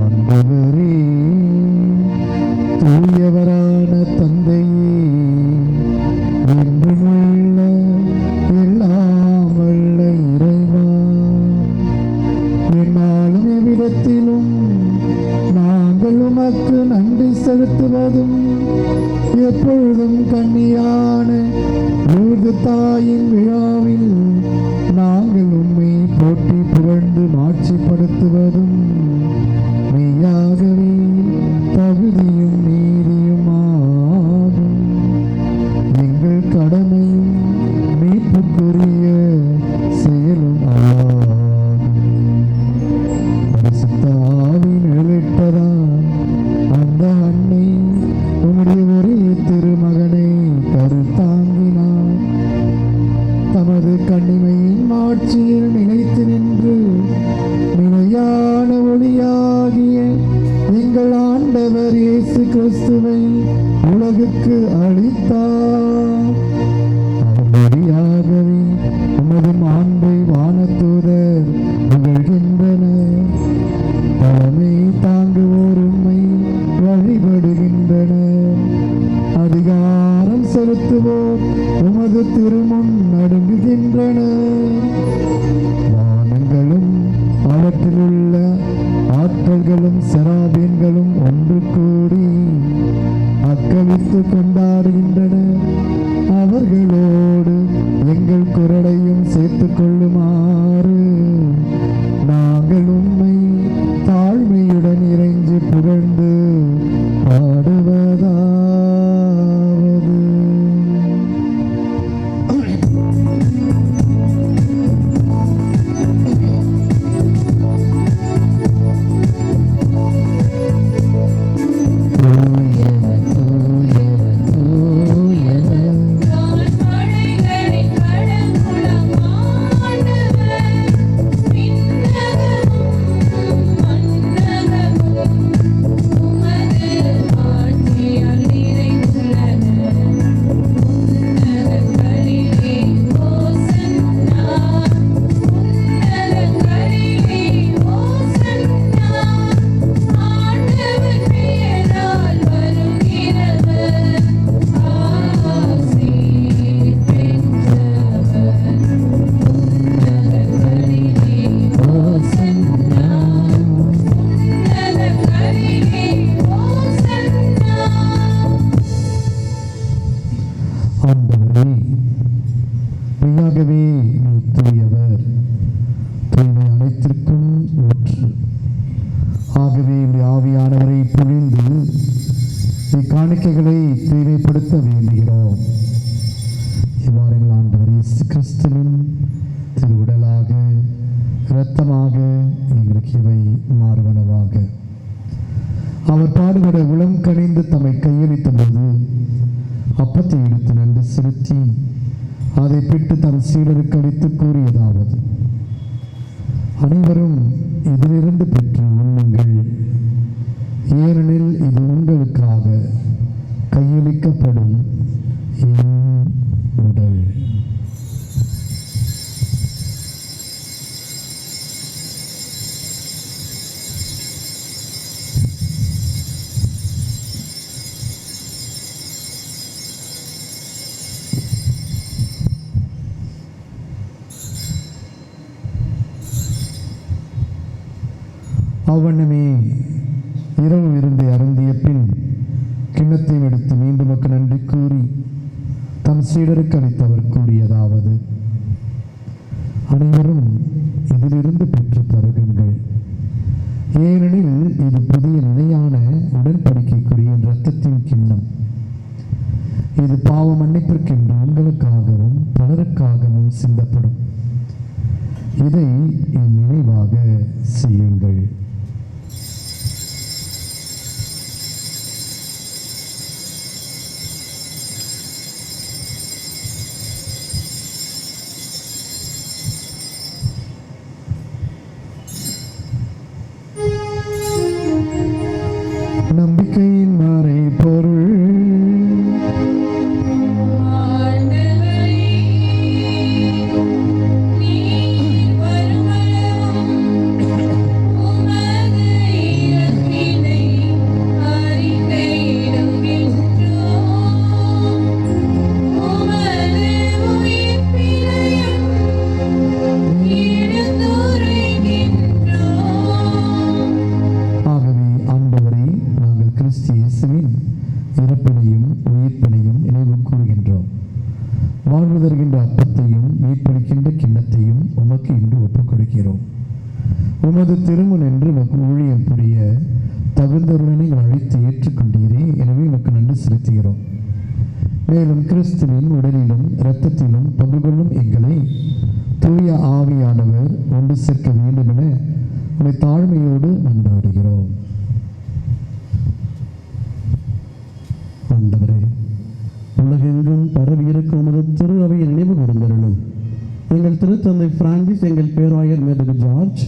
ஆண்டவரே, தூயவரான தந்தையே, என்றுமுள்ள எல்லாம் வல்ல இறைவா, என்னாலும் எவ்விடத்திலும் நாங்கள் உமக்கு நன்றி செலுத்துவதும் எப்பொழுதும் கன்னியான லூர்து தாயின் விழாவில் நாங்கள் உம்மை போற்றி புகழ்ந்து மாட்சிப்படுத்துவதும் மெய்யாகவே தகுதியும் நீதியுமாகும். எங்கள் கடமையும் மீட்புக்குரிய செயலும் ஆகும். பரிசுத்த ஆவி நிழலிட்டதால் அந்த அன்னை உம்முடைய ஒரே திருமகனை கருத்தாங்கினார். தமது கன்னிமையின் மாட்சியில் நிலைத்து நின்று நிலையான ஒளியாகிய எங்கள் ஆண்டவர் இயேசு கிறிஸ்துவை உலகுக்கு அளித்தார். அவர் வழியாகவே உமது மாண்பை வானதூதர் புகழ்கின்றனர். தலைமை தாங்குவோர் உம்மை வழிபடுகின்றனர். அதிகாரம் செலுத்துவோர் உமது திருமுன் நடுங்குகின்றனர். வானங்களும் அவற்றிலுள்ள ஆற்றல்களும் செராபீன்களும் ஒன்று கூடி அக்களித்து கொண்டாடுகின்றனர். அவர்களோடு எங்கள் குரலையும் சேர்த்துக் கொள்ளுமாறு நாங்கள் உம்மை தாழ்மையுடன் இறைஞ்சி புகழ்ந்து பாடுவதாவது. ஆண்டவரே, மெய்யாகவே நீ தூயவர், தூய்மை அனைத்திற்கும் ஊற்று. ஆகவே உடைய ஆவியானவரை பொழிந்து இக்காணிக்கைகளை தூய்மைப்படுத்த வேண்டுகிறோம். இவ்வாறு எங்கள் ஆண்டவர் இயேசு கிறிஸ்துவின் திருவுடலாக இரத்தமாக எங்களுக்கு இவை மாறுவனவாக. அவர் பாடுபட உளம் கனிந்து தம்மை கையளித்த போது அப்பத்தை எடுத்து நன்றி செலுத்தி அதை பிட்டு தம் சீடருக்கு அளித்து கூறியதாவது: அனைவரும் இதிலிருந்து பெற்று உண்ணுங்கள், ஏனெனில் இது உங்களுக்காக கையளிக்கப்படும் என் உடல். அவ்வண்ணமே இரவு விருந்தை அருந்திய பின் கிண்ணத்தை எடுத்து மீண்டும் நன்றி கூறி தம் சீடருக்கு அளித்தவர் கூறியதாவது: அனைவரும் இதிலிருந்து பெற்று பருகுங்கள், ஏனெனில் இது புதிய நிலையான உடன்படிக்கைக்குரிய இரத்தத்தின் கிண்ணம். இது பாவ மன்னிப்பிற்கென்று உங்களுக்காகவும் பலருக்காகவும் சிந்தப்படும். இதை என் நினைவாக செய்யுங்கள். நம்பிக்கையின் மறை பொருள். உமது திருமுன் என்று உமக்கு ஊழியம் புரிய தகுந்தவர்களை அழைத்து ஏற்றுக்கொண்டீரே, எனவே உமக்கு நன்றி செலுத்துகிறோம். மேலும் கிறிஸ்துவின் உடலிலும் இரத்தத்திலும் பங்கு கொள்ளும் எங்களை தூய ஆவியானவர் ஒன்று சேர்க்க வேண்டும் என உம்மை தாழ்மையோடு மன்றாடுகிறோம். ஆண்டவரே, உலகெங்கும் பரவி இருக்கும் உமது திரு அவையை நினைவு கூர்ந்தருளும். எங்கள் திருத்தந்தை பிரான்சிஸ், எங்கள் பேராயர் மேதகு ஜார்ஜ்,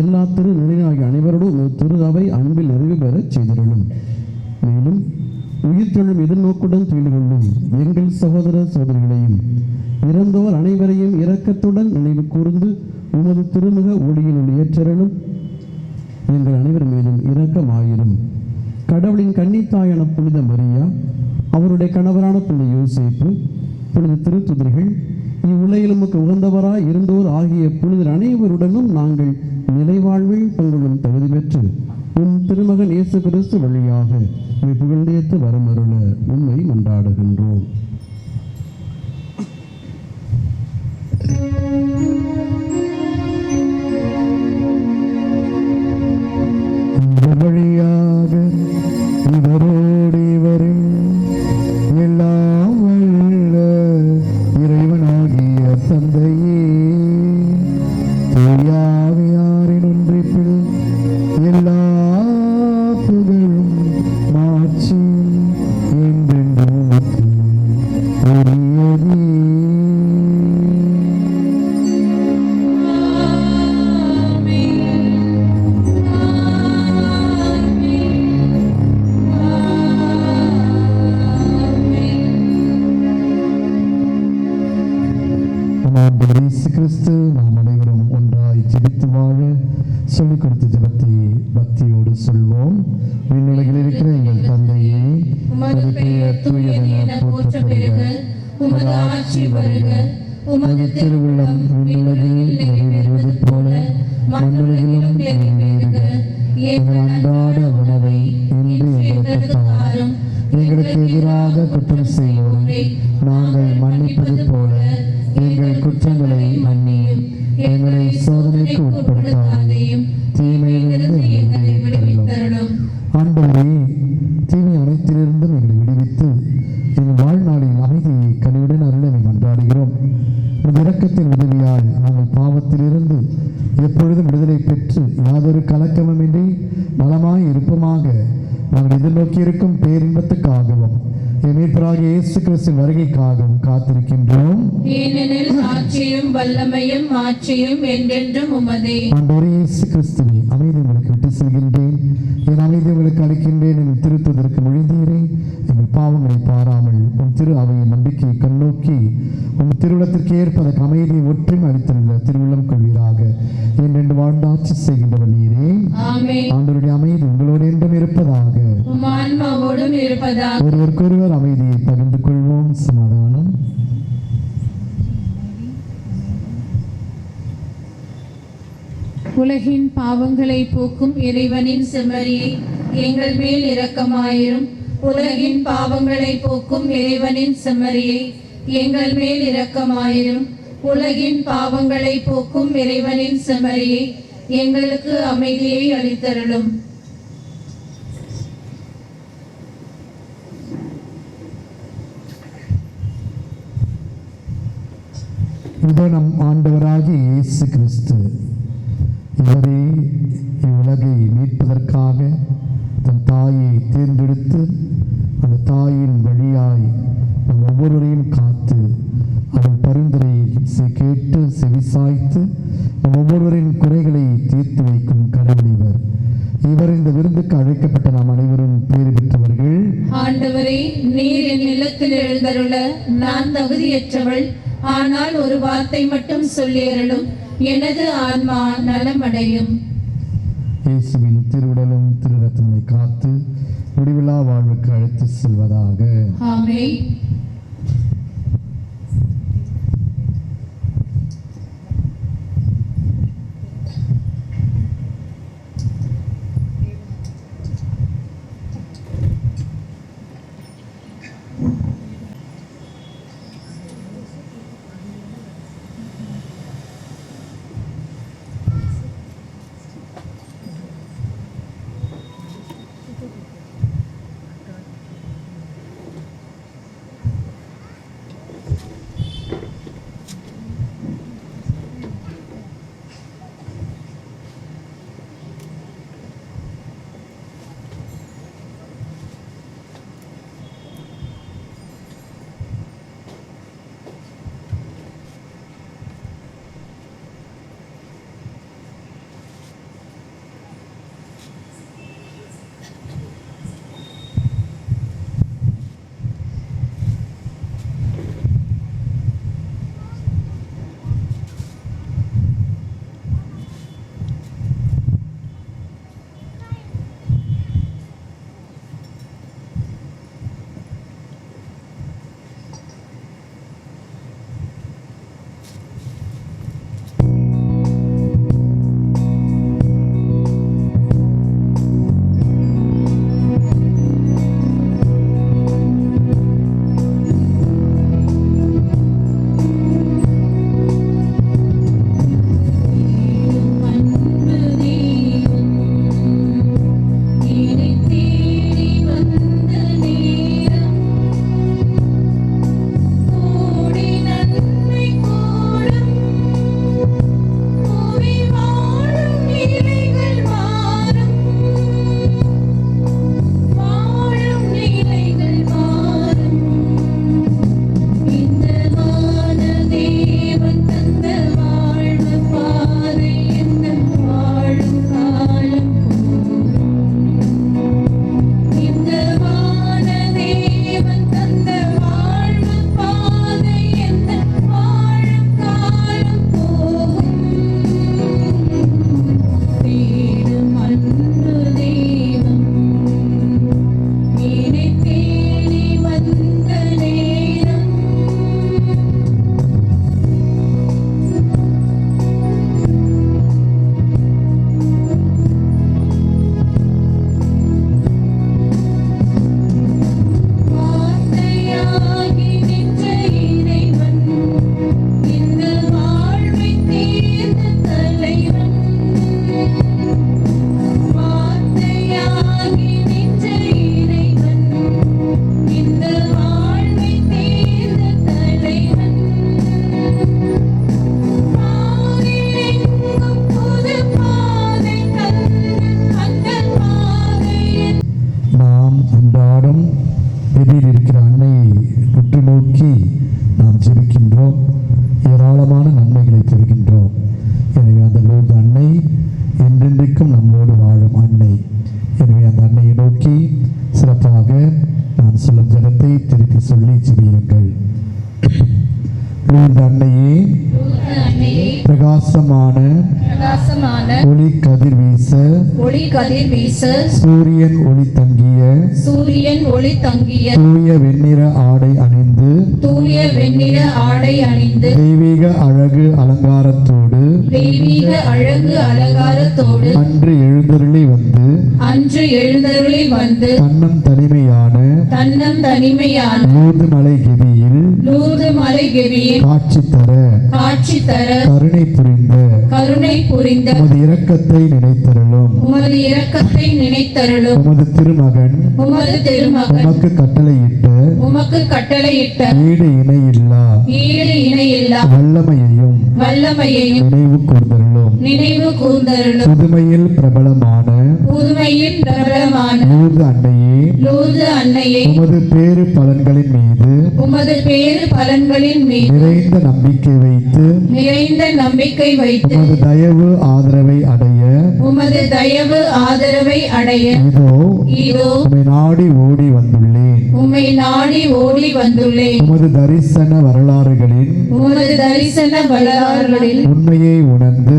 எல்லா திரு நிலையாகிய அனைவரோடும் திரு அவை அன்பில் நிறைவு பெறச் செய்திருளும். மேலும் உயிர்த்தெழும் எதிர்நோக்குடன் துயில் கொள்ளும் எங்கள் சகோதர சகோதரிகளையும் இறந்தோர் அனைவரையும் இரக்கத்துடன் நினைவு கூர்ந்து உமது திருமுக ஒளியில் ஏற்றருளும். எங்கள் அனைவர் மீதும் இரக்கமாயிரும். கடவுளின் கன்னித்தாயான புனித மரியா, அவருடைய கணவரான புனித யோசேப்பு, புனித திருத்துதர்கள், இவ்வுலகில் உமக்கு உகந்தவராய் இருந்தோர் ஆகிய புனிதர் அனைவருடனும் நாங்கள் நிலைவாழ்வில் பங்குள்ளும் தகுதி பெற்று உம் திருமகன் இயேசு கிறிஸ்து வழியாக உம்மை புகழ்ந்தேத்து வரமருள உம்மை மன்றாடுகின்றோம். வழியாக இவரோடு இவரின் எல்லாம் வல்ல இறைவனாகிய தந்தையே, தூயாவியாரின் ஒன்றிப்பில் எல்லா புகழும் மாட்சியும் என்றென்றும் உமக்கு உரியதே. இயேசு கிறிஸ்து நாம் அனைவரும் ஒன்றாய் ஜெபித்து வாழ சொல்லிக் கொடுத்த ஜெபத்தை பக்தியோடு சொல்வோம். விண்ணுலகில் இருக்கிற எங்கள் தந்தையே, உமது பெயர் தூயதென போற்றப் பெறுக, உமது ஆட்சி வருக, உமது திருவுள்ளம் விண்ணுலகில் நிறைவேறுவது போல மண்ணுலகிலும் நிறைவேறுக. எங்கள் அன்றாட உணவை இன்று எங்களுக்கு தாரும். எங்களுக்கு எதிராக குற்றம் செய்வோரை நாங்கள் மன்னிப்பது போல எங்கள் குற்றங்களை மன்னியும். எங்களை சோதனைக்கு உட்படுத்தாதையும், தீமையிலிருந்து எங்களை விடுவித்தருளும். ஆண்டவரே, தீமை அனைத்திலிருந்தும் எங்களை விடுவித்து எங்கள் வாழ்நாளில் அமைதியை கனிவுடன் அருளை மன்றாடுகிறோம். உமது இரக்கத்தின் உதவியால் நாங்கள் பாவத்திலிருந்து எப்பொழுதும் விடுதலை பெற்று யாதொரு கலக்கமுமின்றி நலமாய் இருப்பமாக வருகைக்காகவும் என் மீட்பராகிய இயேசு கிறிஸ்துவின் வருகைக்காகவும் காத்திருக்கின்றோம். ஏனெனில் ஆட்சியும் வல்லமையும் மாட்சியும் என்றென்றும் உமதே. ஆண்டவரே இயேசு கிறிஸ்துவே, அமைதி உங்களுக்கு விட்டு செல்கின்றேன், என் அமைதி உங்களுக்கு அளிக்கின்றேன் என்று திருத்துவதற்கு மொழிந்தீரே. எங்கள் பாவங்களை பாராமல் உம் திரு அவையின் நம்பிக்கையை கண்ணோக்கி உம் திருவுளத்திற்கு ஏற்பதற்கு அமைதியை ஒற்றுமை அளித்துள்ள திருவுள்ளம் கொள்வீராக. என்றென்று வாழ்ந்து ஆட்சி செய்கின்றவர் நீரே. ஆமென். ஆண்டவருடைய அமைதி உங்களோடு என்றும் இருப்பதாக. உம் ஆன்மாவோடும் இருப்பதாக. ஒருவருக்கொருவர் அமைதியை பகிர்ந்து கொள்வோம். சமாதானம். உலகின் பாவங்களை போக்கும் இறைவனின் செம்மறியே, எங்கள் மேல் இரக்கமாயிரும். உலகின் பாவங்களை போக்கும் இறைவனின் செம்மறியே, எங்கள் மேல் இரக்கமாயிரும். உலகின் பாவங்களை போக்கும் இறைவனின் செம்மறியே, எங்களுக்கு அமைதியை அளித்தருளும். இதோ நம் ஆண்டவராகிய இயேசு கிறிஸ்து. இவரே இவ்வுலகை மீட்பதற்காக தன் தாயை தேர்ந்தெடுத்து அந்த தாயின் வழியாய் நம் ஒவ்வொருவரையும் காத்து அவள் பரிந்துரையை கேட்டு செவிசாய்த்து நம் ஒவ்வொருவரின் குறைகளை தீர்த்து வைக்கும் கடவுள் இவர். இவர் இந்த விருந்துக்கு அழைக்கப்பட்ட நாம் அனைவரும் பேறு பெற்றவர்கள். ஆண்டவரே, நீர் என் நிலத்தில் எழுந்தருள நான் தகுதியற்றவள். ஆனால் ஒரு வார்த்தை மட்டும் சொல்லியருளும், எனது ஆன்மா நலமடையும். இயேசுவின் திருவுடலும் திரு ரத்தத்தை காத்து முடிவில்லா வாழ்வுக்கு அழைத்து செல்வதாக. ஆமென். வெளியில் இருக்கிற அன்னையை உற்று நோக்கி நாம் ஜெபிக்கின்றோம், ஏராளமான நன்மைகளை பெறுகின்றோம். எனவே அந்த லூர்து அன்னை என்றென்றைக்கும் நம்மோடு வாழும் அன்னை. எனவே அந்த அன்னையை நோக்கி சிறப்பாக நான் சொல்லும் ஜெபத்தை திருப்பி சொல்லி ஜெபியுங்கள். லூர்து அன்னையே, பிரகாசமான ஒளி கதிர் வீச சூரியன் ஒளி தங்கிய தூய வெண்ணிற ஆடை அணிந்து தெய்வீக அழகு அலங்காரத்தோடு அன்று எழுந்தருளி வந்து தன்னம் தனிமையான லூர்து மலை கெபியில் காட்சி தர கருணை புரிந்த உமது இரக்கத்தை நினைத்தருளும். உமது திருமகன் உமக்கு கட்டளையிட்ட ஈடு இணையில்லா வல்லமையையும் நினைவு கூர்ந்தருளும். புதுமையில் பிரபலமான லூர்து அன்னையே, உமது பேறு பலன்களின் மீது நிறைந்த நம்பிக்கை வைத்து உமது தயவு ஆதரவை அடைய இதோ உம்மை நாடி ஓடி வந்துள்ளேன். உமது தரிசன வரலாறுகளின் உண்மையை உணர்ந்து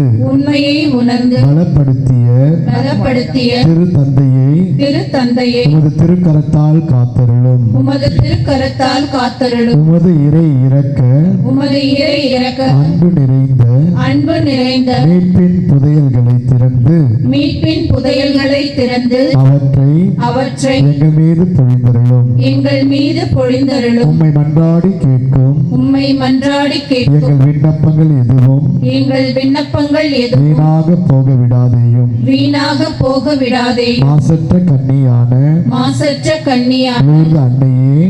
பலப்படுத்திய திருத்தந்தையை உமது திருக்கரத்தால் காத்தருளும். உமது இறை இறக்க அன்பு நிறைந்த மீட்பின் புதையல்களை திறந்து அவற்றை எங்கள் மீது பொழிந்தருளும். உம்மை மன்றாடி கேட்கும் எங்கள் விண்ணப்பங்கள் எதுவும் வீணாக போக விடாதேயும். மாசற்ற கன்னியான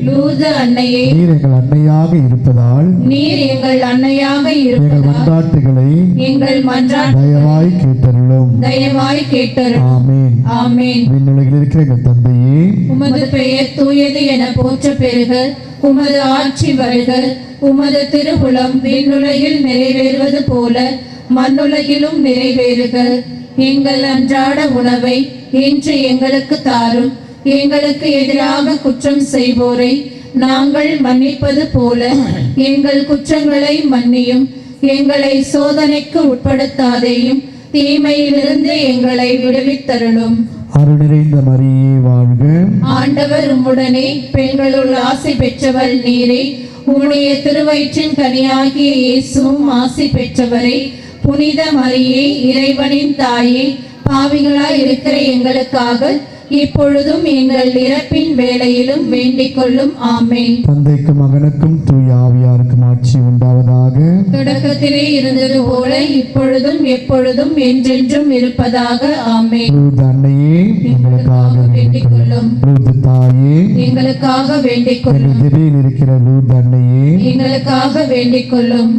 லூர்து அன்னையே, நீர் எங்கள் அன்னையாக இருப்பதால் எங்கள் மன்றாட்டுகளை தயவாய் கேட்டருளும். ஆமென். விண்ணுலகில் இருக்கிற எங்கள் தந்தையே, உமது பெயர் தூயது என போற்ற பெறுக. உமது ஆட்சி வருக. உமது திருவுளம் விண்ணுலகில் நிறைவேறுவது போல மண்ணுலகிலும் நிறைவேறுக. எங்கள் அன்றாட உணவை இன்று எங்களுக்கு தாரும். எங்களுக்கு எதிராக குற்றம் செய்வோரை நாங்கள் மன்னிப்பது போல எங்கள் குற்றங்களை மன்னியும். எங்களை சோதனைக்கு உட்படுத்தாதேயும், தீமையிலிருந்து எங்களை விடுவித்தருளும். அருள் நிறைந்த மரியே வாழ்க. ஆண்டவர் உம்முடனே, பெண்களுள் ஆசி பெற்றவள் நீரே. உம்முடைய திருவயிற்றின் கனியாகிய இயேசுவும் ஆசி பெற்றவரே. புனித மரியே, இறைவனின் தாயே, பாவிகளாய் இருக்கிற எங்களுக்காக இப்பொழுதும் எங்கள் இறப்பின் வேளையிலும் வேண்டிக் கொள்ளும். ஆமென். தந்தைக்கும் மகனுக்கும் தூய ஆவியாருக்கும் ஆட்சி உண்டாவதாக. தொடக்கத்திலே இருந்தது போல இப்பொழுதும் எப்பொழுதும் என்றென்றும் இருப்பதாக. ஆமென். லூர்து அன்னையே, எங்களுக்காக வேண்டிக் கொள்ளும். லூர்து தாயே, எங்களுக்காக வேண்டிக் கொள்ளும். இருக்கிற லூர்து அன்னையே, எங்களுக்காக வேண்டிக் கொள்ளும்.